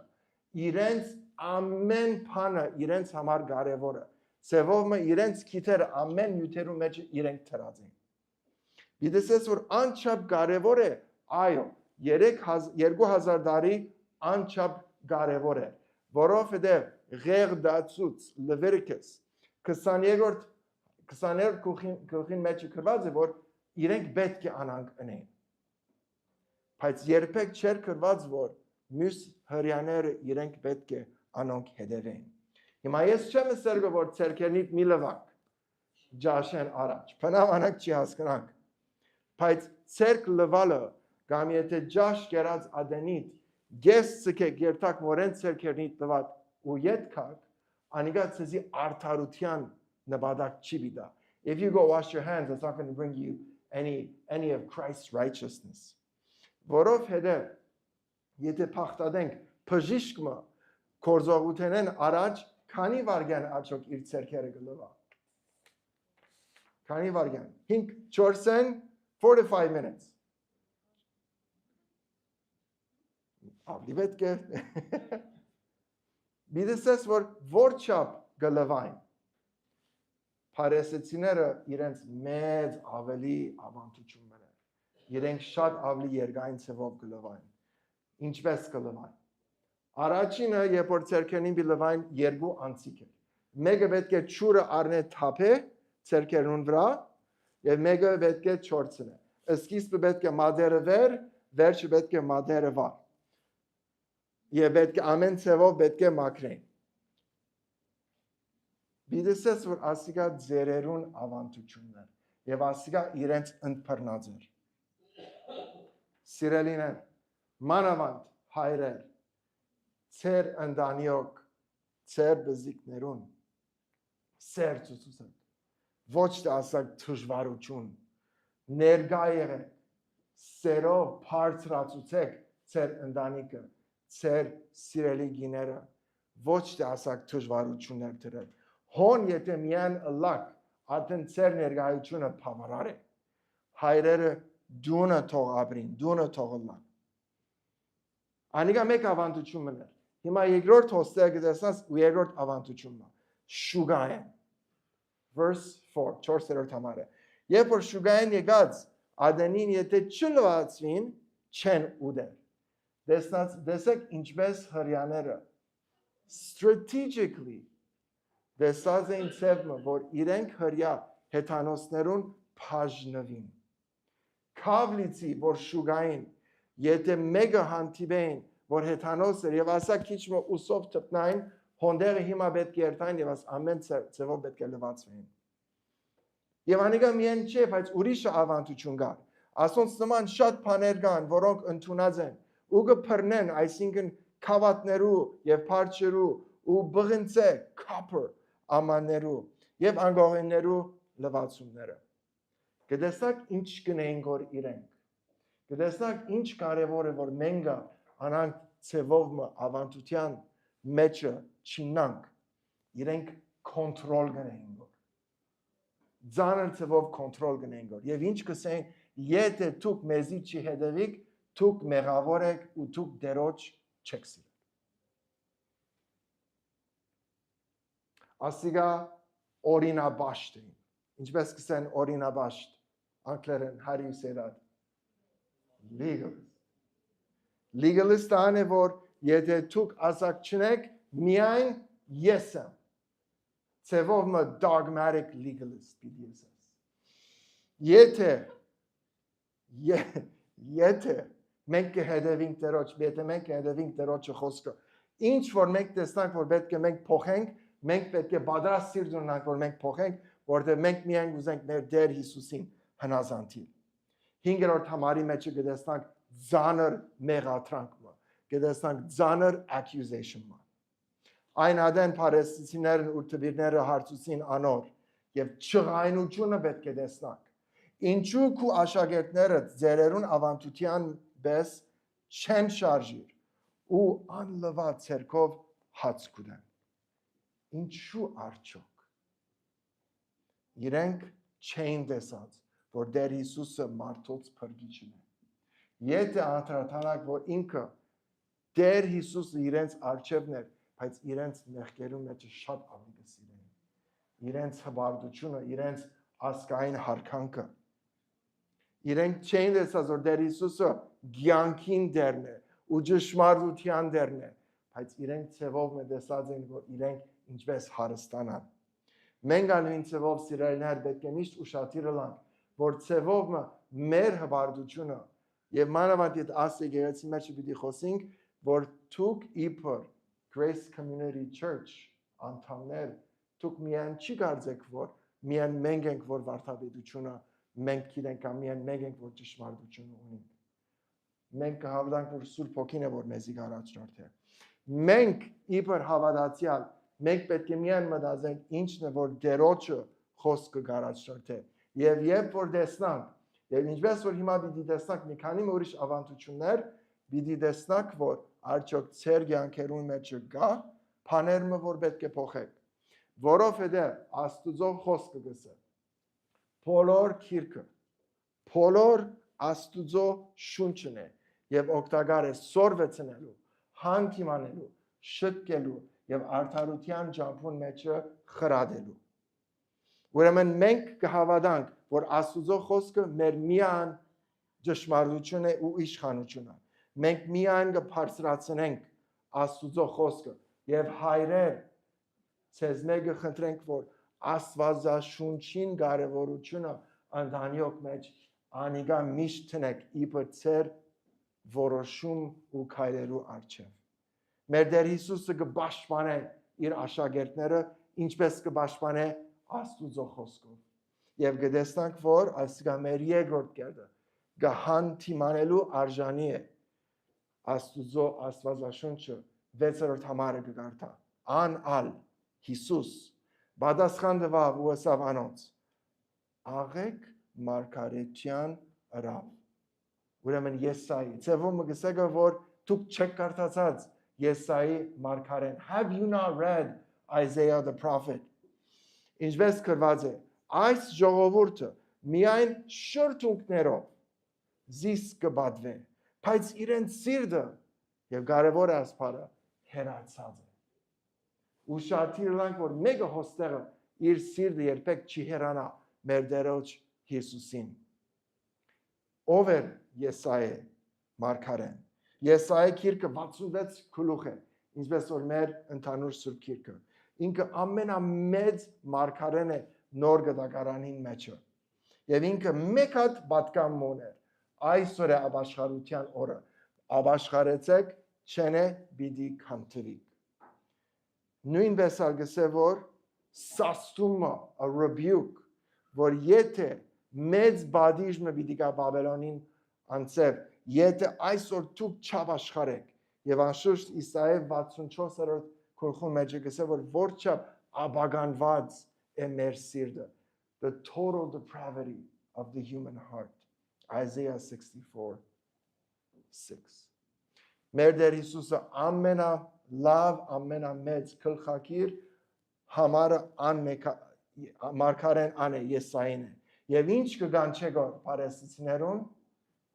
իրենց ամեն բանը իրենց համար կարևոր է։ Սևովը իրենց քիթերը ամեն նյութերու մեջ իրենք թրած են։ Գիտես որ անչափ կարևոր է, այո, 2000 տարի անչափ կարևոր է, որովհետև Ղեղդացուց Լևերկես 20-րդ գլխին մեջ գրված է, որ իրենք պետք է անանք ընեն։ Բայց երբեք չէր գրված, որ մյուս հրյաները իրենք պետք է անոնք հետևեն։ Հիմա ես չեմ ասել, որ ցերկերնիտ մի լվակ ջաշեն առաջ, բնականակ չի հասկանանք։ Բայց ցերկ լվալը կամ եթե ջաշ կերած ադենիտ, գես ցկեք երթակ մորեն ցերկերնիտ լված ու յետքակ, անիգա ցեզի արդարության նպատակ չի բիդա։ If you go wash your hands, it's not going to bring you any of Christ's righteousness. Որովհետև եթե փախտadենք բժիշկը կորզողութենեն առաջ քանի վարգյան աչոք իր ցերքերը գլվա։ Քանի վարգյան։ 5-4 4 to 5 minutes. Ավելի պետք է Բիդեսես որ չափ գլվային Փարեսեցիները իրենց մեծ ավելի ավանդություն ունեն։ Իրենք շատ ավելի երկայն ցևով գլվային։ Ինչպես գլվային։ Առաջինը երբ որ ցերքերին բիլվային երկու անցիկ է։ Մեկը պետք է ճուրը առնե թափե ցերքերուն վրա եւ մեկը պետք է չորցնե։ Սկիզբը պետք է մադերը վերջը պետք է մադերը վար։ Եվ պետք է ամեն ցևով պետք է մաքրեն։ Բիդեսես որ ասիկա ձերերուն ավանդություններ եւ ասիկա իրենց ընդբռնած էր։ Սիրելիներ, մանավանդ հայրեր, ծեր ընտանիոք, ծեր բզիկներուն, սեր ծուսուսը, ոչ թե ասակ թժվարություն, ներգա եղեք, սերով բարձրացուցեք ծեր ընտանիքը, ծեր սիրելի գիները, ոչ թե ասակ թժվարություններ դրել։ Հոն եթե միան ըլլակ, արդեն ծեր ներգայությունը բավարար է, հայրերը դունը թող ապրին, դունը թող ըլլան։ Անիկա մեկ ավանդություն մներ։ Հիմա երկրորդ հոստերը գտեսնաս ու երկրորդ ավանդությունն է։ Շուգային։ Verse 4, 4-րդ համարը։ Երբ որ շուգային եկած, ադենին եթե չլվացվին, չեն ուդել։ Դեսեք ինչպես հրյաները strategically դեսած էին ծևը, որ իրենք հրյա հեթանոսներուն բաժնվին։ Քավլիցի, որ շուգային, եթե մեկը հանդիպեն, որ հեթանոս էր եւ ասա քիչ մը ուսով թփնային, հոնդերը հիմա պետք է երթային եւ ամեն ծևով պետք է լվացվեն։ Եվ անիկա միայն չէ, բայց ուրիշ ավանդություն կա։ Ասոնց նման շատ բաներ կան, որոնք ընդունած են ու կփռնեն, այսինքն քավատներու եւ փարչերու ու բղնցե copper ամաններու եւ անգողեններու լվացումները։ Գտեսակ ինչ կնեին որ իրենք։ Գտեսակ ինչ կարևոր է որ մենք անանք ծևով ավանդության մեջը չինանք։ Իրենք կոնտրոլ կնեին որ։ Ձանր ծևով կոնտրոլ կնեին որ։ Եվ ինչ կսեն, եթե դուք մեզի չհետևիք, դուք մեղավոր եք ու դուք դերոջ չեք սիրել։ Ասիգա օրինաբաշտ էին։ Ինչպես կսեն օրինաբաշտ, անգլերեն, how do you say that? Legalist. Legalist ան է, որ եթե դուք ասակ չնեք, միայն ես եմ։ Ծևով մը dogmatic legalist պիտի ասես։ Եթե մենք կհետևենք Տերոջ, եթե մենք կհետևենք Տերոջը խոսքը, ինչ որ մենք տեսնանք, որ պետք է մենք փոխենք, մենք պետք է պատրաստ սիրտ ունենանք, որ մենք փոխենք, որտեղ մենք միայն ուզենք մեր Տեր Հիսուսին հնազանդել։ 5-րդ համարի մեջ կտեսնանք ձանր մեղադրանքը, կտեսնանք ձանր accusation-ը։ Այն ադեն փարեսեցիներն ու տվիրները հարցուցին անոր եւ չղայնությունը պետք է տեսնանք։ Ինչու քու աշակերտները ձերերուն ավանդության պես չեն շարժիր ու անլվա ցերկով հաց կուտեն։ Ինչու արդյոք։ Իրենք չեն տեսած, որ Տեր Հիսուսը մարդոց փրկիչն է։ Եթե անդրադառնանք, որ ինքը Տեր Հիսուսը իրենց արժևն էր, բայց իրենց մեղքերու մեջ շատ ավելի կսիրեն։ Իրենց հբարդությունը, իրենց ասկային հարկանքը։ Իրենք չեն տեսած, որ Տեր Հիսուսը գյանքին դերն է ու ճշմարտության դերն է, բայց իրենք ցևով տեսած են, որ իրենք ինչպես հարստանան։ Մենք անույն ցևով սիրելիներ պետք է միշտ ուշադիր լինենք, որ ցևով մեր հբարդությունը եւ մանավանդ այդ ասի գեղեցի մեջ պիտի խոսենք, որ դուք իբր Grace Community Church անդամներ դուք միայն չի կարծեք, որ միայն մենք ենք, որ վարդապետությունը մենք գիտենք, կամ միայն մենք ենք, որ ճշմարտությունը ունենք։ Մենք կհավատանք, որ Սուրբ Հոգին է, որ մեզի առաջնորդ է։ Մենք իբր հավատացյալ, մենք պետք է միայն մտածենք ինչն է, որ Տերոջը խոսքը գարաչրթե։ Եվ երբ որ տեսնանք, եւ ինչպես որ հիմա պիտի տեսնանք մի քանի ուրիշ ավանդություններ, պիտի տեսնանք, որ արդյոք ծեր կյանքերուն մեջ կա բաները, որ պետք է փոխեք։ Որովհետեւ Աստուծո խոսքը գսե։ Բոլոր քիրքը, բոլոր Աստուծո շունչն է եւ օգտակար է սորվեցնելու, հանգիմանելու, շտկելու եւ արդարության ճամփուն մեջը խրադելու։ Ուրեմն մենք կհավատանք, որ Աստուծո խոսքը մեր միան ճշմարտությունն է ու իշխանությունը։ Մենք միայն կբարձրացնենք Աստուծո խոսքը եւ հայրեր ցեզ մեկը խնդրենք, որ Աստվածաշունչին կարևորությունը ընդանյոք մեջ անիգա միշտ տնեք իբր ծեր որոշում ու քայլելու առջև։ Մեր Տեր Հիսուսը կպաշտպանե իր աշակերտները, ինչպես կպաշտպանե Աստուծո խոսքով։ Եվ կտեսնանք, որ այսինքն մեր երկրորդ կետը կհանդիմանելու արժանի է Աստուծո Աստվածաշունչը 6-րդ համարը կգարտա։ Ան Հիսուս պատասխան տվավ ու ասավ անոնց. աղեք մարգարեության հրավ։ Ուրեմն Եսայի, ծևումը գսեգը, որ դուք չեք կարդացած Եսայի մարգարեն։ Have you not read Isaiah the prophet? Ինչպես գրված է, այս ժողովուրդը միայն շրթունքներով զիս կբադվե, բայց իրենց սիրտը եւ կարևոր ասպարը հերացած է։ Ու շատիր լանք, որ մեկը հոստեղը իր սիրտը երբեք չի հերանա մեր Տերոջ Հիսուսին։ Ով էր Եսայի մարգարեն։ Եսայի գիրքը 66 գլուխ է, ինչպես որ մեր ընդհանուր սուրբ գիրքը։ Ինքը ամենամեծ մարգարեն է նոր գտակարանին մեջը։ Եվ ինքը մեկ հատ պատկան ուներ։ Այսօր է ապաշխարության օրը։ Ապաշխարեցեք, չենե պիտի քանթվի։ Նույնպես ալգսե որ սաստումը, a rebuke, որ եթե մեծ բադիժմը պիտի գա Բաբելոնին անցև, եթե այսօր դուք չապաշխարեք, եւ անշուշտ Իսայեա 64-րդ գլխում մեջ գսե որ որչափ աբագանված է մեր սիրտը, the total depravity of the human heart. Isaiah 64:6. Մեր Տեր Հիսուսը ամենալավ, ամենամեծ գլխակիր համարը մարգարեն ան է Եսային է։ Եվ ինչ կգանչեգոր պարեսիցներուն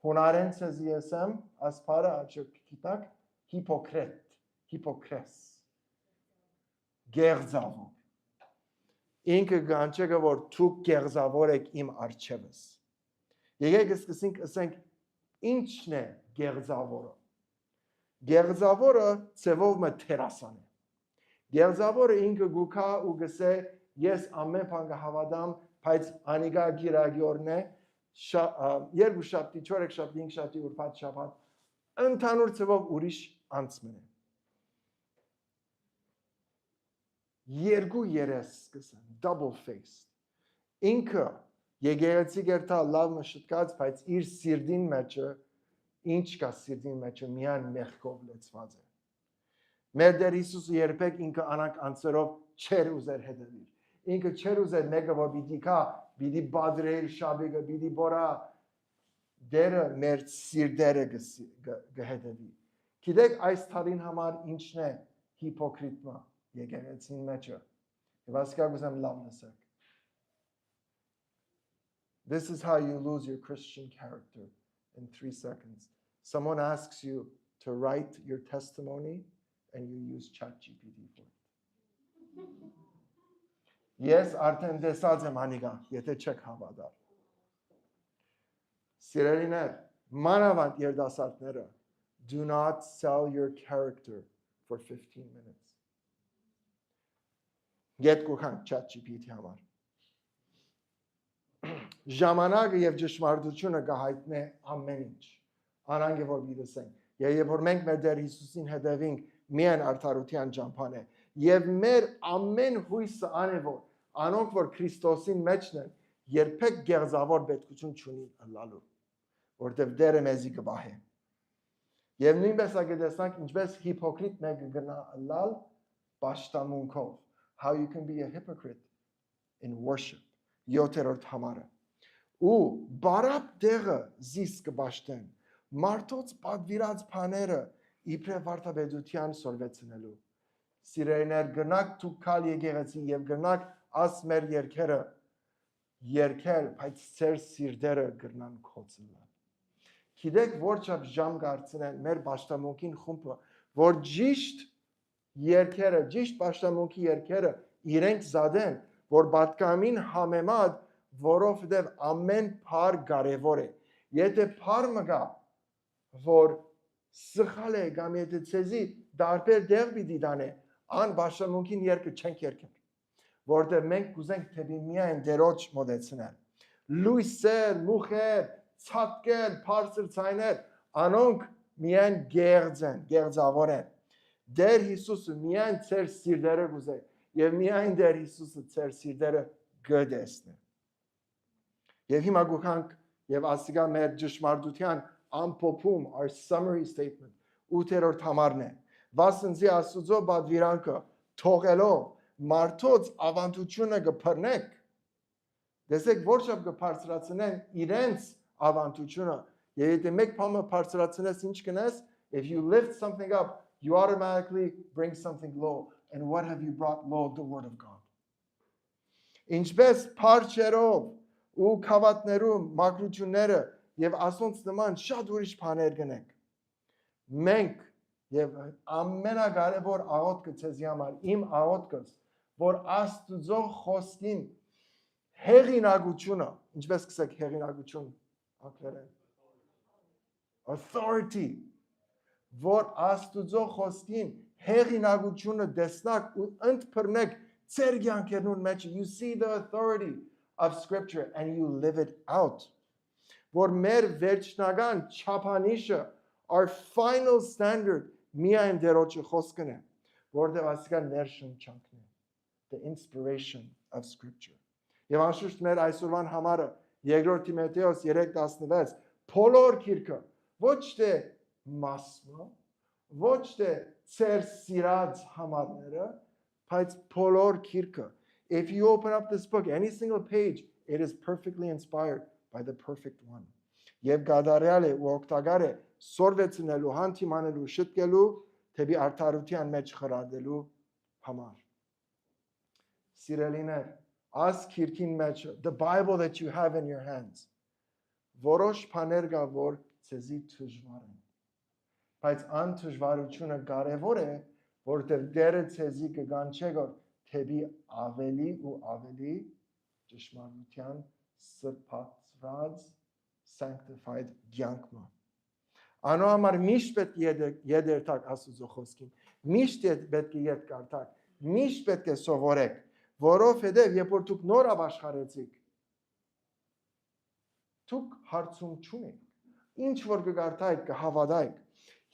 հունարեն ցեզի եսեմ ասպարը աչոք գիտակ հիպոկրես գեղձավոր ինքը գանչեգը որ դուք գեղձավոր եք իմ առջևս եկեք սկսենք ասենք ինչն է գեղձավորը գեղձավորը ծևով մը թերասան է գեղձավորը ինքը գուքա ու գսե ես ամեն բան կհավատամ բայց անիգա գիրագյորն է երկու շաբթի, 4 շաբթի, 5 շաբթի, ուրբաթ շաբաթ ընդհանուր ծևով ուրիշ անցմն է երկու երես կսեն double faced ինքը եկեղեցի գերտա լավ մշտկած բայց իր սիրտին մեջը ինչ կա սիրտին մեջը միան մեղքով լեցված է մեր Տեր Հիսուսը երբեք ինքը անանք անձերով չեր ուզեր հետևիր ինքը չեր ուզեր մեկը որ պիտի կա պիտի բادرեր շաբիկը պիտի բորա դերը մեր սիրտերը գհետևի գիտեք այս տարին համար ինչն է հիպոկրիտմա եկեղեցին մեջը եւ ասկա գուզեմ լավ լսեք This is how you lose your Christian character in 3 seconds. Someone asks you to write your testimony and you use ChatGPT for it. Yes, արդեն տեսած եմ անիգա, եթե չեք հավատալ։ Սիրելիներ, մանավանդ երդասարտները, do not sell your character for 15 minutes. Get կուքանք ChatGPT համար։ Ժամանակը եւ ճշմարտությունը կհայտնե ամեն ինչ։ Անանգ որ դիտենք։ Եվ որ մենք մեր Տեր Հիսուսին հետևենք, միայն արդարության ճամփան է։ Եվ մեր ամեն հույսը անևոր, անոնք որ Քրիստոսին մեջն են, երբեք գեղձավոր պետքություն չունի ըլլալու, որտեղ Տերը մեզի կբահե։ Եվ նույնպես ագետեսանք ինչպես հիպոկրիտ մեկը գնա ըլլալ պաշտամունքով. How you can be a hypocrite in worship. 7-րդ համարը։ Ու բարապ դեղը զիս կբաշտեն, մարդոց պատվիրած բաները իբրև վարդապետության սորվեցնելու։ Սիրելիներ, գնաք դուք կալ եկեղեցի եւ գնաք աս մեր երկերը երկել, բայց ծեր սիրտերը գրնան կոծնան։ Գիտեք որչափ ժամ կարծնեն մեր պաշտամունքին խումբը, որ ճիշտ երկերը, ճիշտ պաշտամունքի երկերը իրենք զադեն, որ պատկամին համեմատ, որովհետև ամեն բար կարևոր է։ Եթե բար մգա, որ սխալ է կամ եթե ցեզի դարբեր դեղ պիտի դանե, ան պաշտամունքին երկը չենք երկել, որտեղ մենք կուզենք թեպի միայն դերոջ մոտեցնել։ Լույսեր, մուխեր, ցածկեր, բարձր ցայներ, անոնք միայն գեղձ են, գեղձավոր են։ Դեր Հիսուսը միայն ծեր սիրտերը գուզե եւ միայն Դեր Հիսուսը ծեր սիրտերը գտեսնե։ Եվ հիմա գուքանք եւ ասիկա մեր ճշմարտության ամփոփում, our summary statement 8-րդ համարն է։ Վասնզի Աստուծո բادվիրանքը թողելով մարդոց ավանդությունը կփռնեք։ Դեսեք որչափ կբարձրացնեն իրենց ավանդությունը։ Եվ եթե մեկ բանը բարձրացնես ինչ կնես, if you lift something up, you automatically bring something low. And what have you brought low? The word of God. Ինչպես փարչերով ու քավատներում մակրությունները եւ ասոնց նման շատ ուրիշ բաներ գնեք։ Մենք եւ ամենակարևոր աղոթքը ցեզի համար, իմ աղոթքս, որ Աստուծո խոսքին հեղինակությունը, ինչպես կսեք հեղինակություն անգլերեն, authority, որ Աստուծո խոսքին հեղինակությունը տեսնակ ու ընդփռնեք ծեր կյանքերուն մեջ, you see the authority of scripture and you live it out. Որ մեր վերջնական չափանիշը, our final standard միայն դերոջը խոսքն է, որտեղ ասիկա ներշնչանքն է, the inspiration of scripture. Եվ անշուշտ մեր այսօրվան համարը 2 Թիմոթեոս 3:16 բոլոր քիրքը ոչ թե մասը, ոչ թե ծեր սիրած համարները, բայց բոլոր քիրքը. If you open up this book, any single page, it is perfectly inspired by the perfect one. Եվ գադարյալ է ու օգտակար է սորվեցնելու, հանդիմանելու, շտկելու, թեպի արդարության մեջ խրադելու համար։ Սիրելիներ, աս քիրքին մեջ, the Bible that you have in your hands, որոշ բաներ կա, որ ցեզի դժվար են։ Բայց ան դժվարությունը կարևոր է, որտեղ դերը ցեզի կգանչե գոր թեպի ավելի ու ավելի ճշմարտության սրբացված sanctified կյանքը։ Անոհամար միշտ պետք է յետերտակ Աստծո խոսքին, միշտ պետք է յետ կարդակ, միշտ պետք է սովորեք, որովհետև երբ որ դուք նոր ապաշխարեցիք, դուք հարցում չունեք, ինչ որ կկարդայիք, կհավատայիք։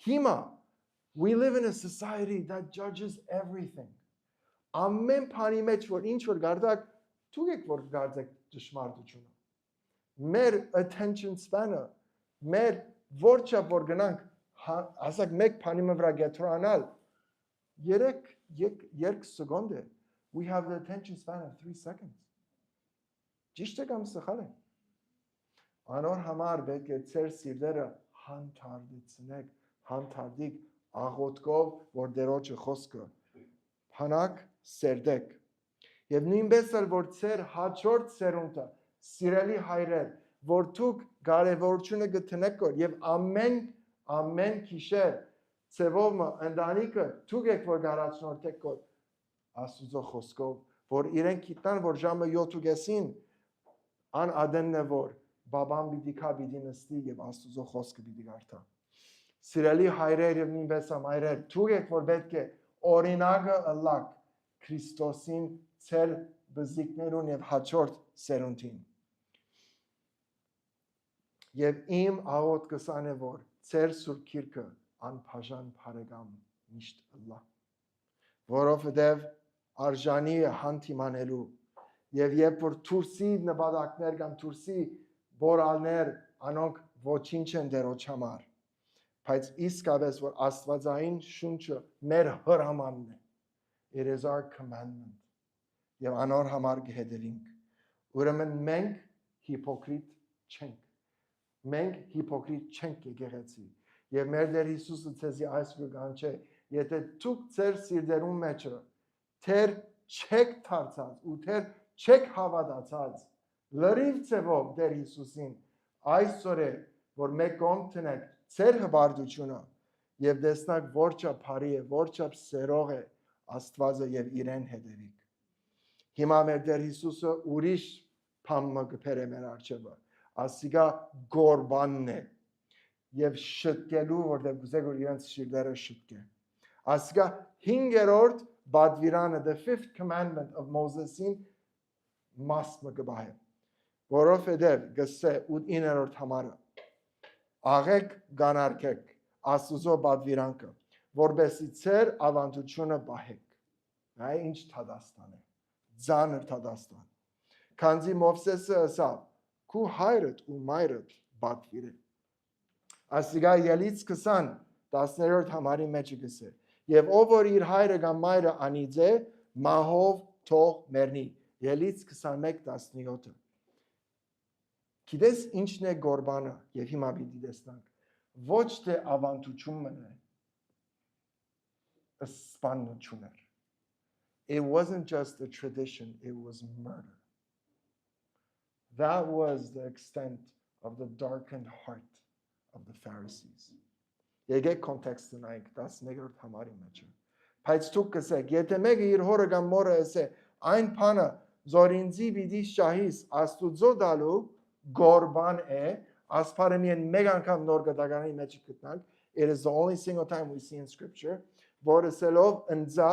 Հիմա we live in a society that judges everything. Ամեն բանի մեջ որ ինչ որ կարդակ, դուք եք որ կարդակ ճշմարտությունը։ Մեր attention span-ը, մեր որչափ որ գնանք, ասակ մեկ բանի վրա գետրոնալ, 3 սեկոնդ է, we have the attention span of 3 seconds. Ճիշտ է կամ սխալ է։ Անոր համար պետք է ծեր սիրտերը հանդարտեցնեք, հանդարտիկ աղոթքով, որ դերոջը խոսքը փանակ սերդեք։ Եվ նույնպես էլ որ ծեր հաջորդ սերունդը սիրելի հայրեր, որ դուք կարևորությունը գտնեք եւ ամեն գիշեր ծևով ընտանիքը դուք եք որ գարացնորտեք կոր Աստուծո խոսքով, որ իրենք գիտան որ ժամը 7:30 ան ադենն է որ բաբան պիտի կա պիտի նստի եւ Աստուծո խոսքը պիտի կարդա։ Սիրելի հայրեր եւ նույնպես ամայրեր, դուք եք որ պետք է օրինակը ըլլակ Քրիստոսին ծեր բզիկներուն եւ հաջորդ սերունդին։ Եվ իմ աղոթքս ան է որ ծեր սուրբ քիրքը անբաժան բարեկամ միշտ ըլլա, որովհետեւ արժանի է հանդիմանելու եւ երբ որ թուրսի նպատակներ կամ թուրսի բորալներ անոնք ոչինչ են դերոջ համար, բայց իսկապես որ աստվածային շունչը մեր հրամանն է, it is our commandment եւ անոր համար գհետելինք Ուրեմն մենք հիպոկրիտ չենք։ Մենք հիպոկրիտ չենք եկեղեցի։ Եվ մեր Տեր Հիսուսը ցեզի այս կգանչե, եթե դուք ձեր սիրտերում մեջը թեր չեք դարձած ու թեր չեք հավատացած լրիվ ձևով Տեր Հիսուսին, այսօր է, որ մեկ կողմ տնեք ձեր հբարտությունը եւ տեսնակ որչափ բարի է, որչափ սերող է Աստվածը եւ իրեն հետևիկ։ Հիմա մեր Տեր Հիսուսը ուրիշ բան կբերե մեր արջևը, ասիկա գորբանն է եւ շտկելու, որտեղ գուզե որ իրենց շիրտերը շտկե։ Ասիկա 5-րդ բադվիրանը, the 5th commandment of Moses-ին մաս մգբահե, որովհետև գսե 9-րդ համարը աղեք գանարկեք Աստուծո բադվիրանքը, որբեսի ծեր ավանդությունը բահեք։ Այ ինչ թադաստան է, ձանր թադաստան։ Քանզի Մովսեսը ասավ, քու հայրդ ու մայրդ բադվիրե։ Ասիկա Ելից 10-րդ համարի մեջ գսե, եւ ով որ իր հայրը կամ մայրը անիծե, մահով թող մեռնի։ Ելից 21:17։ Գիտես ինչն է գորբանը, եւ հիմա պիտի տեսնանք։ Ոչ թե ավանդությունն է, սպանություն էր։ It wasn't just a tradition, it was murder. That was the extent of the darkened heart of the Pharisees. Եկեք կոնտեքստը նայենք 11-րդ համարի մեջ։ Բայց դուք կսեք, եթե մեկը իր հորը կամ մորը ասե, այն բանը զորինձի պիտի շահիս Աստուծո դալու գորբան է, ասփարը միայն մեկ անգամ նոր գտականի մեջ գտնանք, it is the only single time we see in scripture, որ ասելով ընձա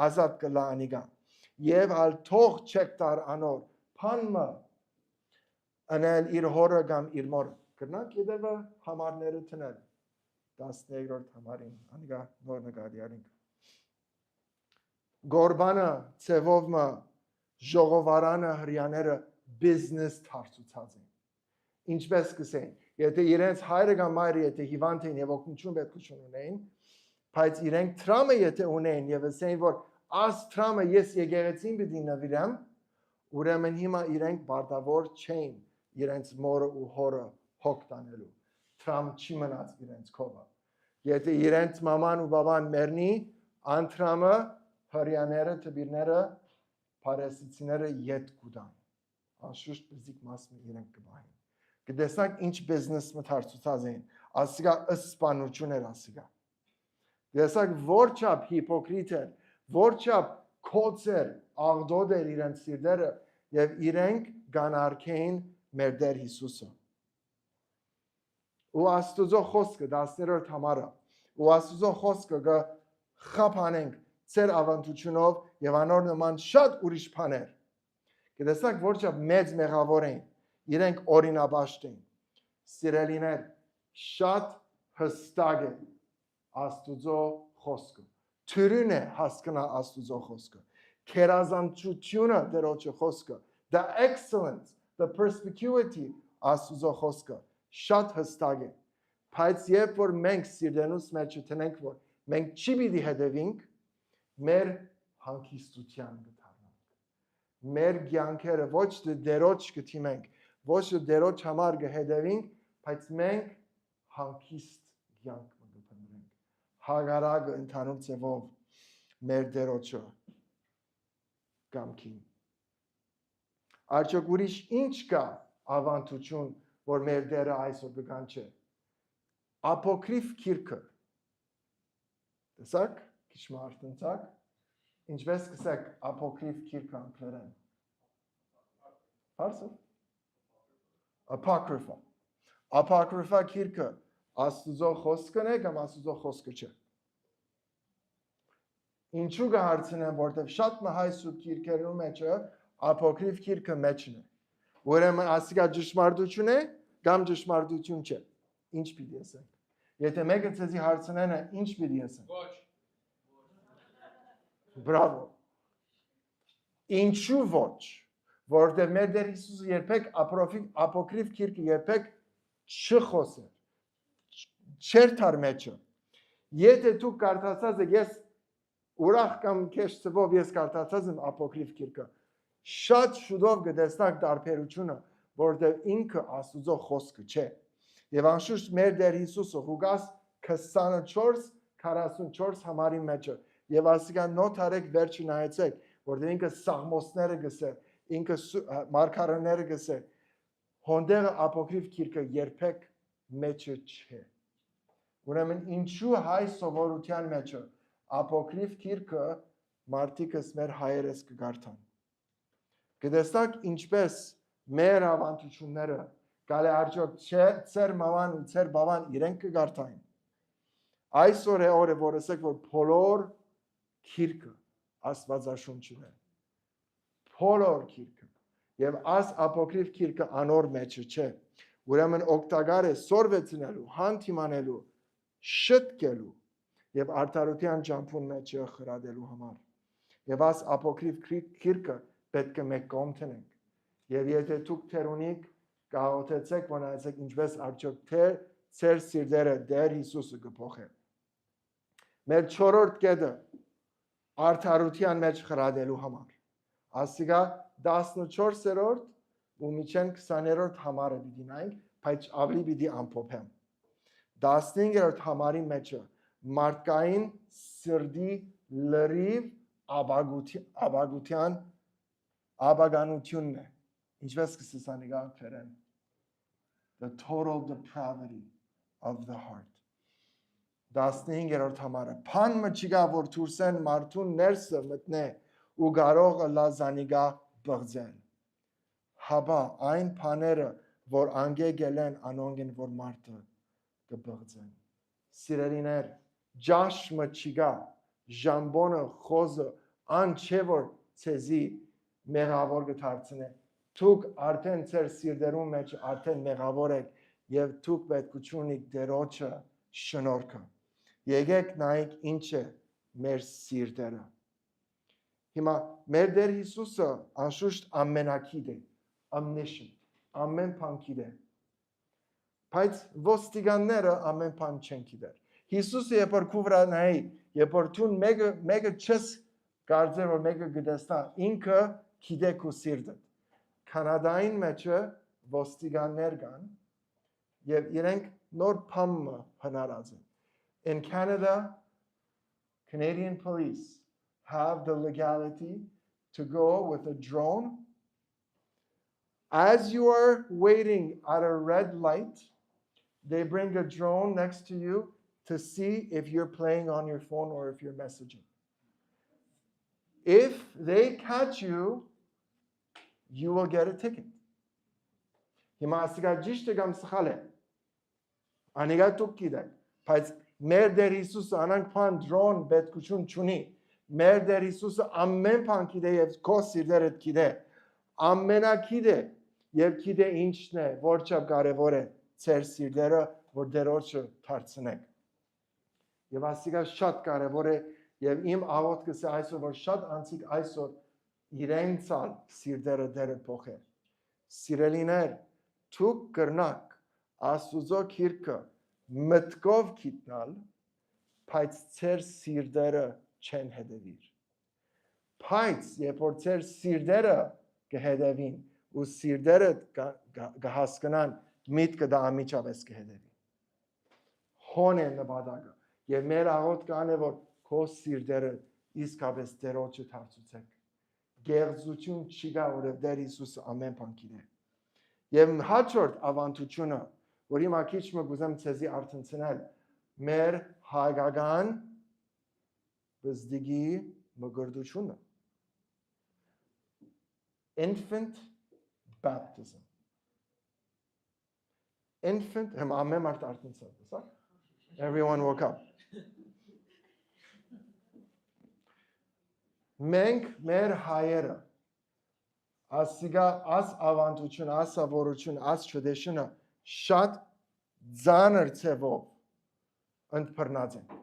ազատ կլա անիգա։ Եվ ալ թող չեք տար անոր, փանմը անել իր հորը կամ իր մորը։ Կրնանք ետևը համարները տնել։ 13-րդ համարին, անիգա նոր նկատի արինք։ Գորբանը, ծևովը, ժողովարանը, հրյաները business թարցուցած են։ Ինչպես կսեն, եթե իրենց հայրը կամ մայրը եթե հիվանդ են եւ օգնություն պետքություն ունեն, բայց իրենք տրամը եթե ունեն եւ ասեն որ աս տրամը ես եկեղեցին պիտի նվիրեմ, ուրեմն հիմա իրենք բարտավոր չեն իրենց մորը ու հորը հոգ տանելու։ Տրամ չի մնաց իրենց կողը։ Եթե իրենց մաման ու բաբան մեռնի, անտրամը հрьяները, տբիրները, փարեսիցիները յետ կուտան։ Անշուշտ բզիկ մասը իրենք կբահեն։ Կտեսնանք ինչ բիզնես մթարցուցած են, ասիկա ըսպանություն էր ասիկա։ Տեսակ որչափ հիպոկրիտ էր, որչափ կոծեր, աղդոդ էր իրենց սիրտերը եւ իրենք գանարկեին մեր Տեր Հիսուսը։ Ու Աստուծո խոսքը 10-րդ համարը, ու Աստուծո խոսքը կխափանենք ծեր ավանդությունով եւ անոր նման շատ ուրիշ բաներ։ Կտեսնանք որչափ մեծ մեղավոր են, իրենք օրինաբաշտ են։ Սիրելիներ, շատ հստակ է Աստուծո խոսքը։ Թյուրին է հասկնա Աստուծո խոսքը։ Քերազանցությունը Տերոջը խոսքը, the excellence, the perspicuity Աստուծո խոսքը շատ հստակ է։ Բայց երբ որ մենք սիրտենուս մեջ տնենք որ մենք չի պիտի հետևենք, մեր հանգիստության կդառնանք։ Մեր կյանքերը ոչ թե Տերոջ կթիմենք, ոչ թե Տերոջ համար կհետևենք, բայց մենք հանգիստ կյանք կփնտրենք։ Հագարակը ընդհանուր ձևով մեր Տերոջը կամքին։ Արդյոք ուրիշ ինչ կա ավանդություն, որ մեր Տերը այսօր կգանչե։ Ապոկրիֆ քիրքը։ Տեսակ, քիչ մարտնցակ, ինչպես կսեք ապոկրիֆ քիրքը անգլերեն։ Հարցը։ Apocrypha։ Apocrypha քիրքը Աստուծո խոսքն է կամ Աստուծո խոսքը չէ։ Ինչու կհարցնեմ, որտեղ շատ մահայ սուտ քիրքերու մեջը ապոկրիֆ քիրքը մեջն է։ Ուրեմն ասիկա ճշմարտություն է կամ ճշմարտություն չէ։ Ինչ պիտի ասենք։ Եթե մեկը ցեզի հարցնեն, ինչ պիտի ասենք։ Ոչ։ Բրավո։ Ինչու ոչ։ Որտեղ մեր Տեր Հիսուսը երբեք ապոկրիֆ քիրքը երբեք չխոսեր։ Չեր թար մեջը։ Եթե դու կարդացած ես ուրախ կամ քեշ ծվով ես կարդացած եմ ապոկրիֆ քիրքը։ Շատ շուտով կտեսնակ տարբերությունը, որտեղ ինքը Աստուծո խոսքը չէ։ Եվ անշուշտ մեր Տեր Հիսուսը Ղուկաս 24:44 համարի մեջ է։ Եվ ասիկա նոթարեք վերջը նայեցեք, որտեղ ինքը սաղմոսները գսե, ինքը մարգարեները գսե, հոնդերը ապոկրիվ գիրքը երբեք մեջը չէ։ Ուրեմն ինչու հայ սովորության մեջ է ապոկրիվ գիրքը մարդիկս մեր հայերս կգարթան։ Գտեսնակ ինչպես մեր ավանդությունները գալի արդյոք ծեր մաման ու ծեր բաբան իրենք կգարթային։ Այսօր է օրը, որ ասեք, որ բոլոր գիրքը Աստվածաշունչն է։ Բոլոր գիրքը։ Եվ աս ապոկրիվ գիրքը անոր մեջը չէ։ Ուրեմն օգտակար է սորվեցնելու, հանդիմանելու, շտկելու եւ արդարության ճամփուն մեջը խրադելու համար։ Եվ աս ապոկրիվ գիրքը պետք է մեկ կողմ տնենք։ Եվ եթե դուք թերունիկ գաղութեցեք, որ նայեցեք ինչպես արդյոք ծեր սիրտերը Տեր Հիսուսը կփոխե։ Մեր չորրորդ կետը արդարության մեջ խրադելու համար։ Ասիկա 14-րդ ու միջեն 20-րդ համարը պիտի նայենք, բայց ավելի պիտի ամփոփեմ։ 15-րդ համարի մեջը մարդկային սրդի լրիվ աբագանությունն է։ Ինչպես կսասանիգա ֆերեն։ The total depravity of the heart. 15-րդ համարը փան մչիգա որ թուրսեն մարդուն ներսը մտնե ու կարող լազանիգա բղձել։ Հաբա այն փաները որ անգեգել են անոնգին որ մարդը կբղձեն։ Սիրելիներ, ջաշ մչիգա ժամբոնը խոզը ան չէ որ ցեզի մեղավոր կդարձնե։ Դուք արդեն ծեր սիրտերում մեջ արդեն մեղավոր եք եւ դուք պետք ունիք դերոջը շնորհքը։ Եկեք նայենք ինչ է մեր սիրտերը։ Հիմա մեր Տեր Հիսուսը անշուշտ ամենակիդ է, omniscient, ամեն բան գիտե։ Բայց ոստիկանները ամեն բան չեն գիտեր։ Հիսուսը երբ որ քուվրա նայի, երբ որ դու մեկը չես կարծեր որ մեկը գտեսնա, ինքը գիտե քո սիրտը։ Կանադային մեջը ոստիկաններ կան եւ իրենք նոր փամը հնարած են։ In Canada, Canadian police have the legality to go with a drone. As you are waiting at a red light, they bring a drone next to you to see if you're playing on your phone or if you're messaging. If they catch you, you will get a ticket. Հիմա ասիկա ճիշտ է կամ սխալ է։ Անիգա դուք գիտեք, բայց մեր Տեր Հիսուսը անանք բան դրոն պետքություն չունի։ Մեր Տեր Հիսուսը ամեն բան գիտե եւ քո սիրտերը գիտե։ Ամենակիդ է եւ գիտե ինչն է, որչափ կարեւոր է ծեր սիրտերը, որ դերոջը դարձնեք։ Եվ ասիկա շատ կարեւոր է եւ իմ աղոթքս է այսօր, որ շատ անցիկ այսօր իրենցալ սիրտերը դերը փոխել։ Սիրելիներ, դուք կրնակ Աստուծո գիրքը մտքով գիտնալ, բայց ծեր սիրտերը չեն հետևիր։ Բայց երբ որ ծեր սիրտերը կհետևին ու սիրտերը կհասկանան, միտքը դա ամիջապես կհետևի։ Հոն է նպատակը։ Եվ մեր աղոթքան է, որ քո սիրտերը իսկապես դերոջը դարձուցեք։ Գեղձություն չի գա, որը Տեր Հիսուսը ամեն բան գիտե։ Եվ հաջորդ ավանդությունը, որ հիմա քիչ մը գուզեմ ցեզի արթնցնել, մեր հայկական բզդիգի մգրդությունը։ Infant baptism. Infant, ամեն մարդ արթնցավ, հեսա? Everyone woke up. Մենք մեր հայերը ասիգա աս ավանդություն, աս ավորություն, աս չդեշինը շատ ձանր ցևով ընդբռնած են։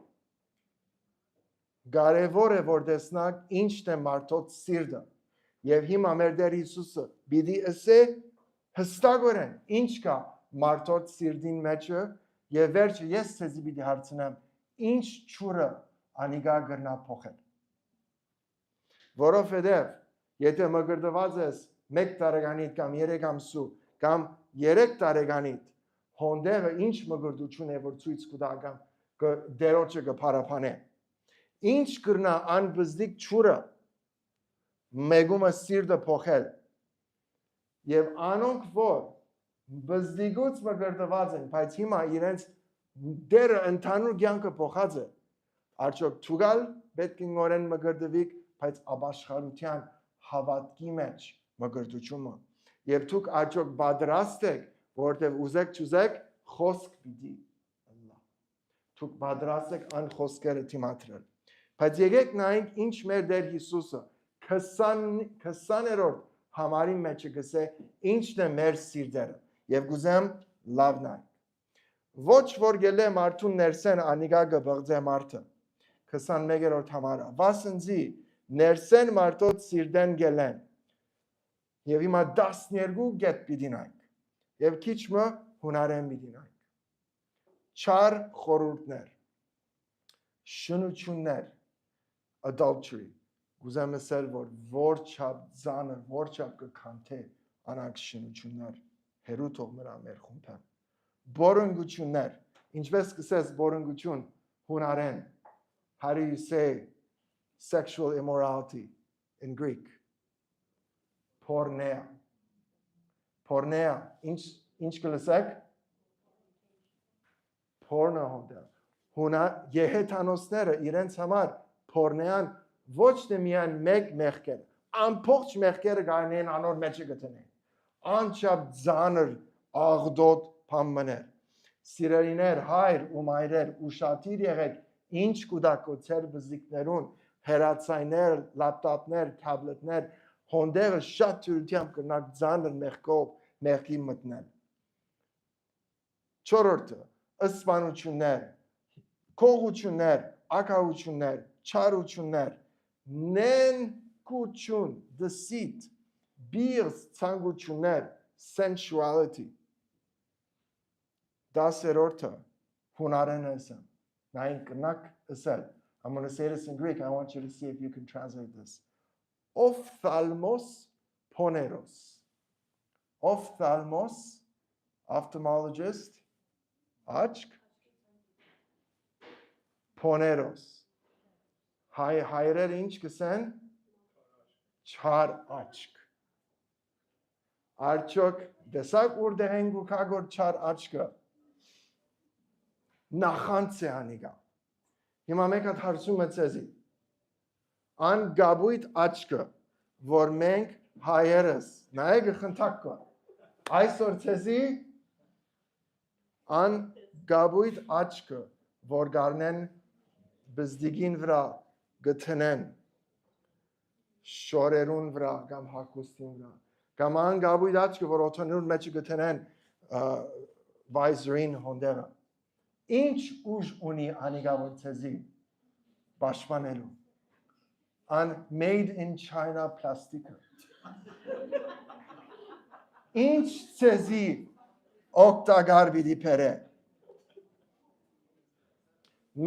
Կարևոր է որ տեսնակ ինչն է մարդոց սիրտը։ Եվ հիմա մեր Տեր Հիսուսը պիտի ասե հստակորեն ինչ կա մարդոց սիրտին մեջը եւ վերջը ես ցեզի պիտի հարցնեմ ինչ ճուրը անիգա գրնա փոխել։ Որովհետև Եթե մկրտված ես 1 տարեկանից կամ 3 ամսու կամ 3 տարեկանից, հոնդեղը ինչ մկրտություն է որ ցույց կտա կամ դերոջը կփարապանե։ Ինչ կրնա անբզդիկ ճուրը մեգումը սիրտը փոխել։ Եվ անոնք որ բզդիգուց մկրտված են, բայց հիմա իրենց դերը ընդհանուր կյանքը փոխած է։ Արդյոք ցուգալ պետք է նորեն մկրտվիկ, բայց ապաշխարության հավատքի մեջ մկրտությունը։ Եվ դուք արդյոք պատրաստ եք, որտեղ ուզեք չուզեք խոսք պիտի լա։ Դուք պատրաստ եք ան խոսքերը դիմադրել։ Բայց եկեք նայենք ինչ մեր Տեր Հիսուսը 20-րդ համարի մեջ գսե ինչն է մեր սիրտերը։ Եվ գուզեմ լավ նայեք։ Ոչ որ գելե մարդուն ներսեն անիգա գբղձե մարդը 21-րդ համարը վասնձի ներսեն մարդոց սիրտեն գելեն եւ հիմա 12 գետ պիտի նայենք եւ քիչ մը հունարեն պիտի նայենք չար խորհուրդներ շնություններ adultery գուզեմ ասել որ չափ ծանր որ չափ կքանթե անակ շնություններ հերու թող մրա մեր խումբը բորոնգություններ ինչպես կսես բորոնգություն հունարեն how do you say sexual immorality in Greek porneia ինչ կլսեք porno հունա եհեթանոսները իրենց համար pornean ոչ թե միայն մեկ մեղքեր ամբողջ մեղքերը գանեն անոր մեջ գտնեն անչափ ծանր աղդոտ փամներ սիրելիներ հայր ու մայրեր ուշադիր եղեք ինչ կուտակոցեր բզիկներուն հերացայներ լապտոպներ թաբլետներ հոնդերը շատ թյուրությամբ կնակ ծանր մեղքի մտնել չորրորդը ըսպանություններ կողություններ ակահություններ չարություններ նենկություն deceit բիրս ցանկություններ sensuality 10-րդը հունարեն ասեմ նայն կնակ ասել I'm going to say this in Greek I want you to see if you can translate this ophthalmos poneros ophthalmos ophthalmologist aşk poneros hayrer ինչ կսեն չար աչք արդյոք դեսակ ուր դեն գուքագոր չար աչքը նախանց է անիգա հիմա մեկ հատ հարցում է ցեզի ան գաբույտ աչքը որ մենք հայերս նայեք խնդակ կա այսօր ցեզի ան գաբույտ աչքը որ գարնեն բզդիգին վրա գտնեն շորերուն վրա կամ հակոստին վրա կամ ան գաբույտ աչքը որ օթոնուն մեջ գտնեն վայզրին հոնդերը ինչ ուժ ունի անիգավոր ցեզի պաշտպանելու an made in China plastic ինչ ցեզի օկտագար բիդի փերը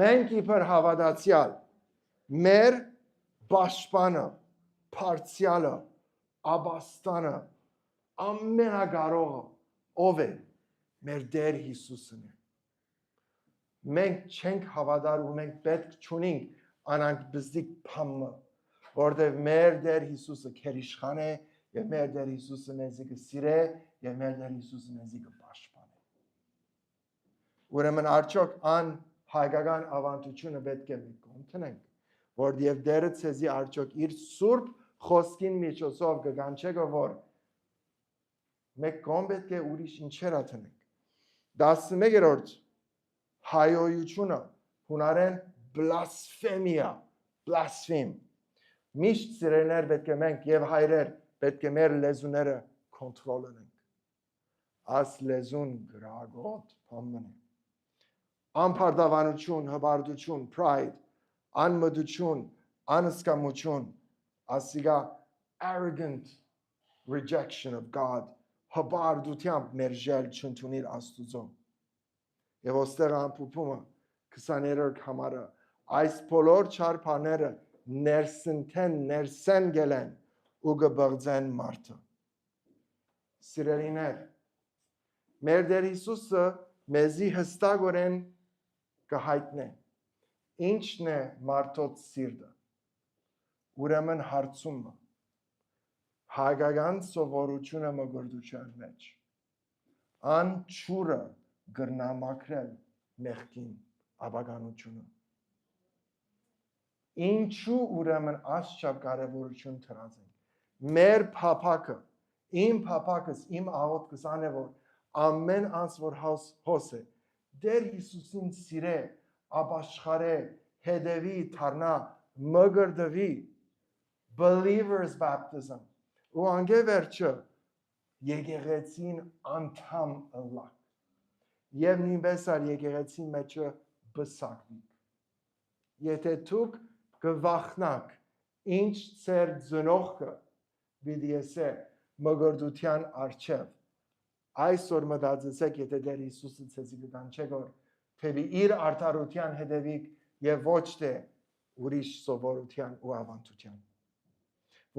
մենք իբր հավատացյալ մեր պաշտպանը փարցիալը աբաստանը ամենագարողը ով է մեր Տեր Հիսուսն է մենք չենք հավատար ու մենք պետք չունենք անանք բզդիկ փամը որտեղ մեր Տեր Հիսուսը քերիշխան է եւ մեր Տեր Հիսուսը մեզի կսիրե եւ մեր Տեր Հիսուսը մեզի կպաշտպանե ուրեմն արդյոք ան հայկական ավանդությունը պետք է մենք կոնտնենք որ եւ Տերը ցեզի արդյոք իր սուրբ խոսքին միջոցով կգանչե որ մեկ կողմ պետք է ուրիշ ինչեր ատնենք 11-րդ հայոյությունը հունարեն blasphemia blaspheme միշտ սիրելիներ պետք է մենք եւ հայրեր պետք է մեր լեզուները կոնտրոլ անենք աս լեզուն գրագոտ փամն է անփարդավանություն հբարդություն pride անմտություն անսկամություն ասիգա arrogant rejection of God հբարդությամբ մերժել չընդունիր Աստուծո եւ ոստեղ ամփոփումը 20-րդ համարը այս բոլոր չար բաները ներսեն գելեն ու կբղձեն մարդը։ Սիրելիներ, մեր Տեր Հիսուսը մեզի հստակորեն կհայտնե ինչն է մարդոց սիրտը։ Ուրեմն հարցումը հայկական սովորությունը մգրդության մեջ ան ճուրը գրնամակրել մեղքին աբականությունը։ Ինչու ուրեմն աշխապ կարևորություն տրած են։ Մեր փապակը, իմ փապակս, իմ աղոթքս ան է, որ ամեն անց որ հոս է, Տեր Հիսուսին սիրե, ապաշխարե, հետևի, թարնա, մգրդվի, believers baptism, ու անգե վերջը, եկեղեցին անդամ ըլլակ, և նույնպես ար եկեղեցին մեջը բսակվիկ։ Եթե դուք կվախնակ, ինչ ծեր ծնողքը պիտի եսե մգրդության առջև, այսօր մտածեցեք, եթե Տեր Հիսուսը ցեզի կկանչեք, որ թեպի իր արդարության հետևիկ եւ ոչ թե ուրիշ սովորության ու ավանդության։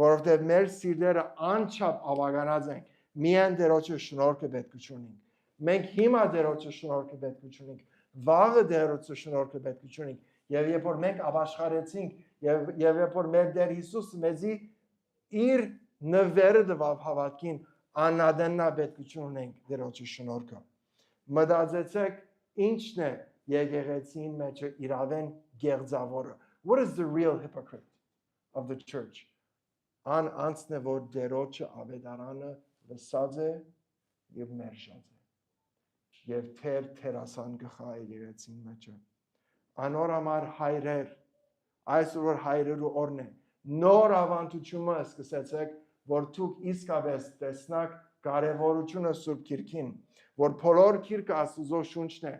Որովհետև մեր սիրտերը անչափ ավականած են, միայն Տերոջը շնորհքը պետք ունենք։ Մենք հիմա Տերոջը շնորհքը պետք ունենք, վաղը Տերոջը շնորհքը պետք ունենք, եւ երբ որ մենք ապաշխարեցինք եւ երբ որ մեր Տեր Հիսուսը մեզի իր նվերը տվավ հավատքին, անադեննա պետք ունենք Տերոջը շնորհքը։ Մտածեցեք, ինչն է եկեղեցին մեջը իրավեն գեղձավորը։ What is the real hypocrite of the church? Ան անցն է, որ Տերոջը ավետարանը լսած է եւ մերժած է։ Եվ թերասան գխա եկեղեցին մեջը։ Անոր համար հայրեր, այսօր որ հայրերու օրն է, նոր ավանդությունը սկսեցեք, որ դուք իսկապես տեսնակ կարևորությունը Սուրբ Գիրքին, որ բոլոր Գիրքը Աստուծո շունչն է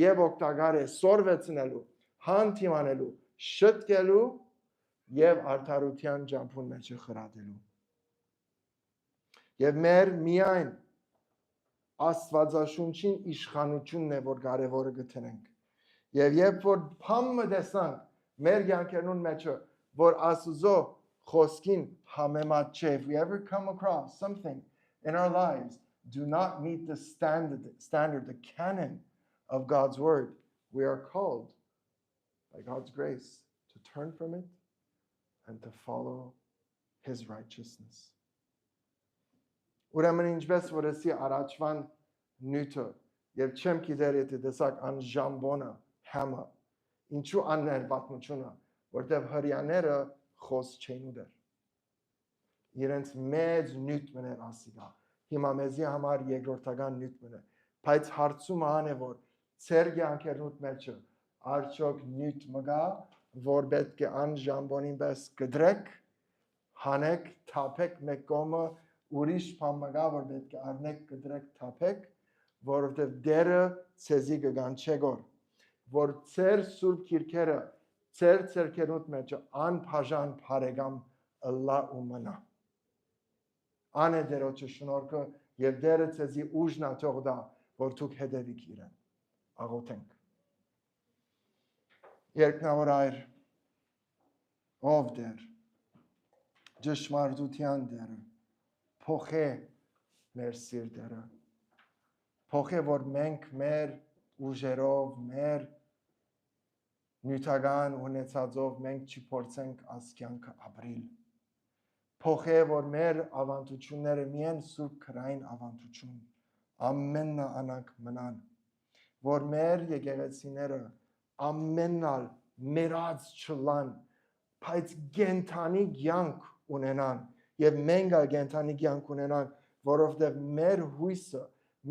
եւ օգտակար է սորվեցնելու, հանդիմանելու, շտկելու եւ արդարության ճամփուն մեջը խրատելու։ Եվ մեր միայն Աստվածաշունչին իշխանությունն է, որ կարևորը գտնենք։ Եվ երբ որ փամը տեսանք մեր կյանքերուն մեջը, որ Աստուծո խոսքին համեմատ չէ, if we ever come across something in our lives do not meet the standard, the canon of God's word, we are called by God's grace to turn from it and to follow his righteousness. Ուրեմն ինչպես որ էսի առաջվան նյութը եւ չեմ գիտեր եթե տեսակ ան ժամբոնը համը ինչու աններ պատմությունը որտեվ հрьяաները խոս չեն ուներ իրենց մեծ նյութ մներ ասիգա հիմա մեզի համար երկրորդական նյութ մներ բայց հարցումը ան է որ ծեր կյանքերուտ մեջը արդյոք նյութ մգա որ պետք է ան ժամբոնին պես կդրեք հանեք թափեք մեկ կողմը ուրիշ բան մգա որ պետք է առնեք կդրեք թափեք որովհետև դերը ցեզի կգանչե որ ծեր սուրբ գիրքերը ծեր ցերքերուտ մեջը անբաժան բարեկամ ըլլա ու մնա ան է Տերոջը շնորհքը եւ դերը ցեզի ուժնա թող դա որ դուք հետևիք իրեն աղոթենք երկնավոր այր ով դեր ճշմարտության դերը փոխե մեր սիրտերը փոխե որ մենք մեր ուժերով մեր նյութական ունեցածով մենք չփորձենք ասկյանքը ապրիլ փոխե որ մեր ավանդությունները միայն սուրբ քրային ավանդություն ամենն անակ մնան որ մեր եկեղեցիները ամենալ մերած չլան բայց գենթանի կյանք ունենան եւ մենք գենթանի կյանք ունենանք որովհետեւ մեր հույսը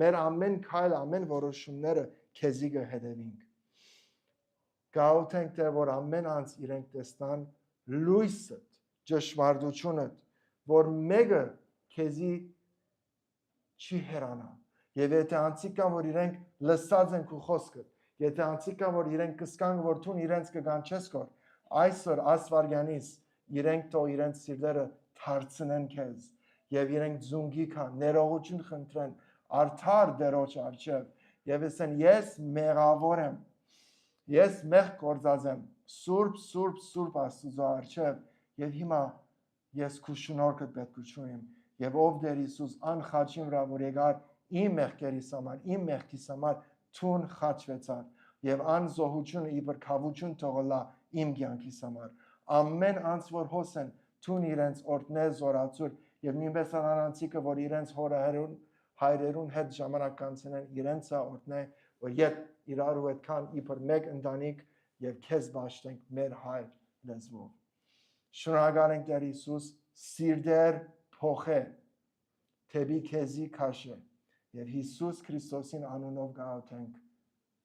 մեր ամեն քայլ ամեն որոշումները քեզի կհետևինք գաութենք թե որ ամեն անց իրենք տեսնան լույսը ճշմարտությունը որ մեկը քեզի չի հեռանա եւ եթե անցիկ կան որ իրենք լսած են քո խոսքը եթե անցիկ կան որ իրենք կսկան որ դու իրենց կգանչես կոր այսօր ասվարյանից իրենք թող իրենց սիրտերը դարձնեն քեզ եւ իրենք զունգի կան ներողություն խնդրեն արդար դերոջ արչեւ եւ ասեն ես մեղավոր եմ ես մեղ գործած եմ սուրբ Աստուծո արչեւ եւ հիմա ես քու շնորհքդ պետք է ճուեմ եւ ով Տեր Հիսուս անխաչին վրա որ եկար իմ մեղքերիս համար իմ մեղքիս համար ցուն խաչվեցար եւ ան զոհությունը իբր քավություն թողլա իմ կյանքիս համար ամեն անց որ հոսեն ցուն իրենց օրտնե զորացուր եւ նույնպես անանցիկը որ իրենց հորահերուն հայրերուն հետ ժամանակ կանցնեն իրենց օրտնե որ իդ իրարու այդքան իբր մեկ ընտանիք եւ քեզ բաշտենք մեր հայր լեզվով շնորհակալ ենք Տեր Հիսուս սիրտեր փոխե թեբի քեզի քաշե եւ Հիսուս Քրիստոսին անունով գաղթենք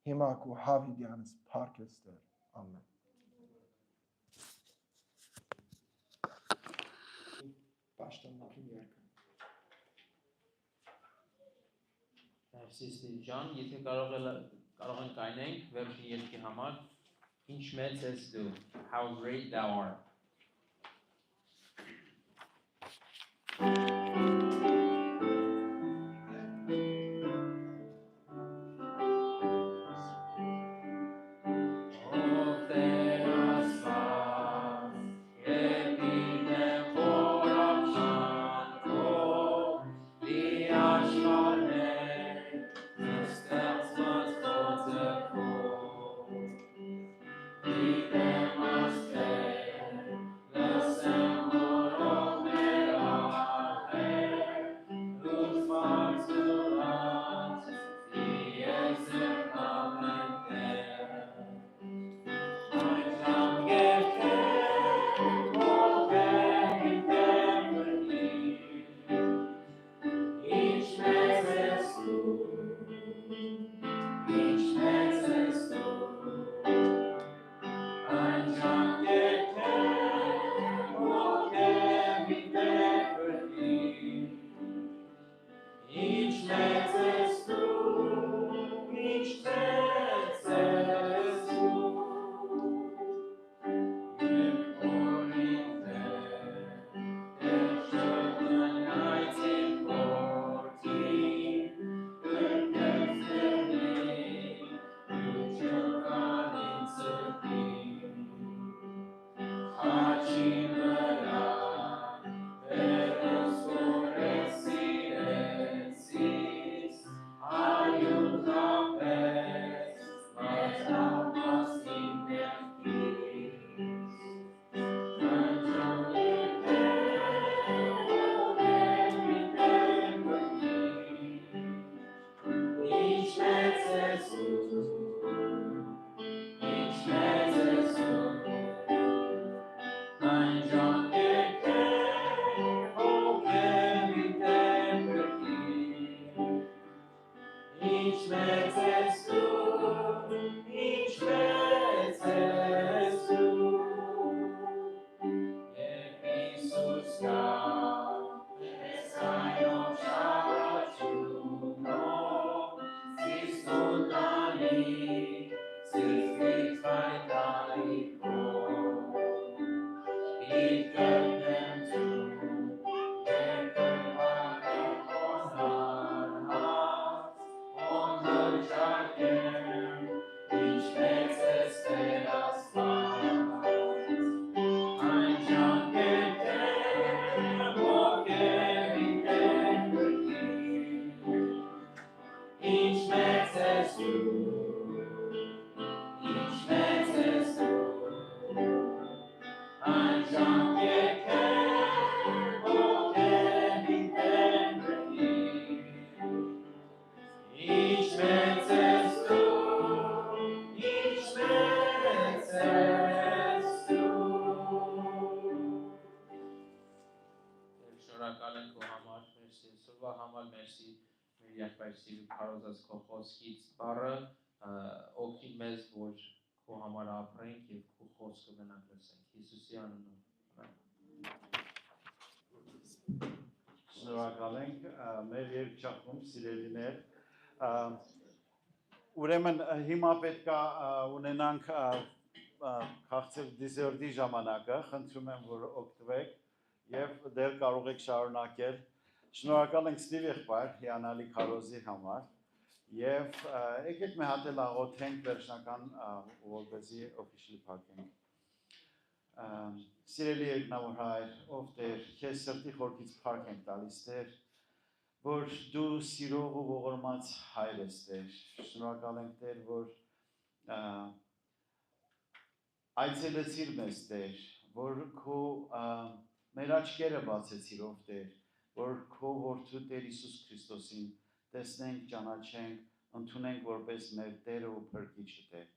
հիմա քու հավիդյանս փառքեստեր ամեն Պաշտոնական երգ Merci Steve John, եթե կարող ենք կայնենք վերջին երկի համար ինչ մեծ ես դու how great thou art Շնորհակալ ենք մեր երկչախում սիրելիներ ուրեմն հիմա պետք է ունենանք քաղցր դիզերտի ժամանակը խնդրում եմ որ օգտվեք եւ դեռ կարող եք շարունակել շնորհակալ ենք Ստիվ եղբայր հիանալի քարոզի համար եւ եկեք մի հատ էլ աղոթենք վերջնական որպեսզի officially փակենք Սիրելի եկնավոր հայր, ով Տեր, քեզ սրտի խորքից փառք ենք տալիս Տեր, որ դու սիրող ու ողորմած հայր ես Տեր։ Շնորհակալ ենք Տեր, որ այցելեցիր մեզ Տեր, որ քո մեր աչքերը բացեցիր ով Տեր, որ քո որդու Տեր Հիսուս Քրիստոսին տեսնենք, ճանաչենք, ընդունենք որպես մեր Տերը ու Փրկիչը Տեր։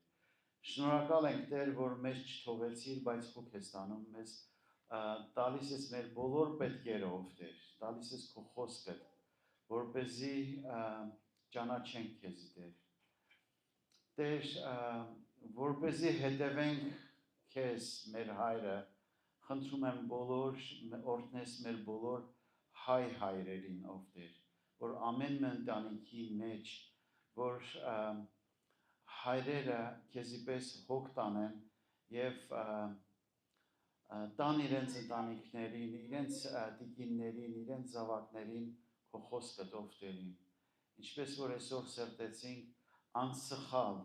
Շնորհակալ ենք Տեր, որ մեզ չթողեցիր, բայց խոք ես տանում մեզ, տալիս ես մեր բոլոր պետքերը ով Տեր, տալիս ես քո խոսքը, որպեսզի ճանաչենք քեզ Տեր։ Տեր, որպեսզի հետևենք քեզ մեր հայրը, խնդրում եմ բոլոր օրհնես մեր բոլոր հայ հայրերին ով Տեր, որ ամեն մի ընտանիքի մեջ, որ հայրերը քեզի պես հոգ տանեն եւ տան իրենց ընտանիքներին, իրենց տիկիններին, իրենց զավակներին քո խոսքը ով Տերին։ Ինչպես որ այսօր սրտեցինք անսխալ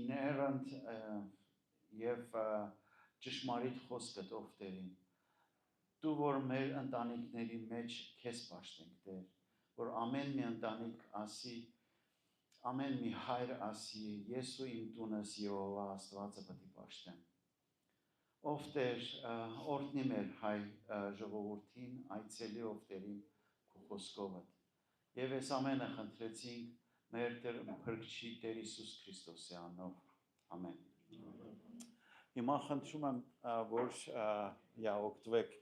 inerrant եւ ճշմարիտ խոսքը ով Տերին։ Դու որ մեր ընտանիքների մեջ քեզ պաշտենք Տեր, որ ամեն մի ընտանիք ասի, ամեն մի հայր ասի, ես ու իմ տունս Եհովա Աստվածը պետք է պաշտեմ։ Ով Տեր, օրհնի մեր հայ ժողովրդին, այցելի ով Տերին քո խոսքովը։ Եվ այս ամենը խնդրեցինք մեր Տեր Փրկչի Տեր Հիսուս Քրիստոսի անունով։ Ամեն։ Հիմա խնդրում եմ, որ օգտվեք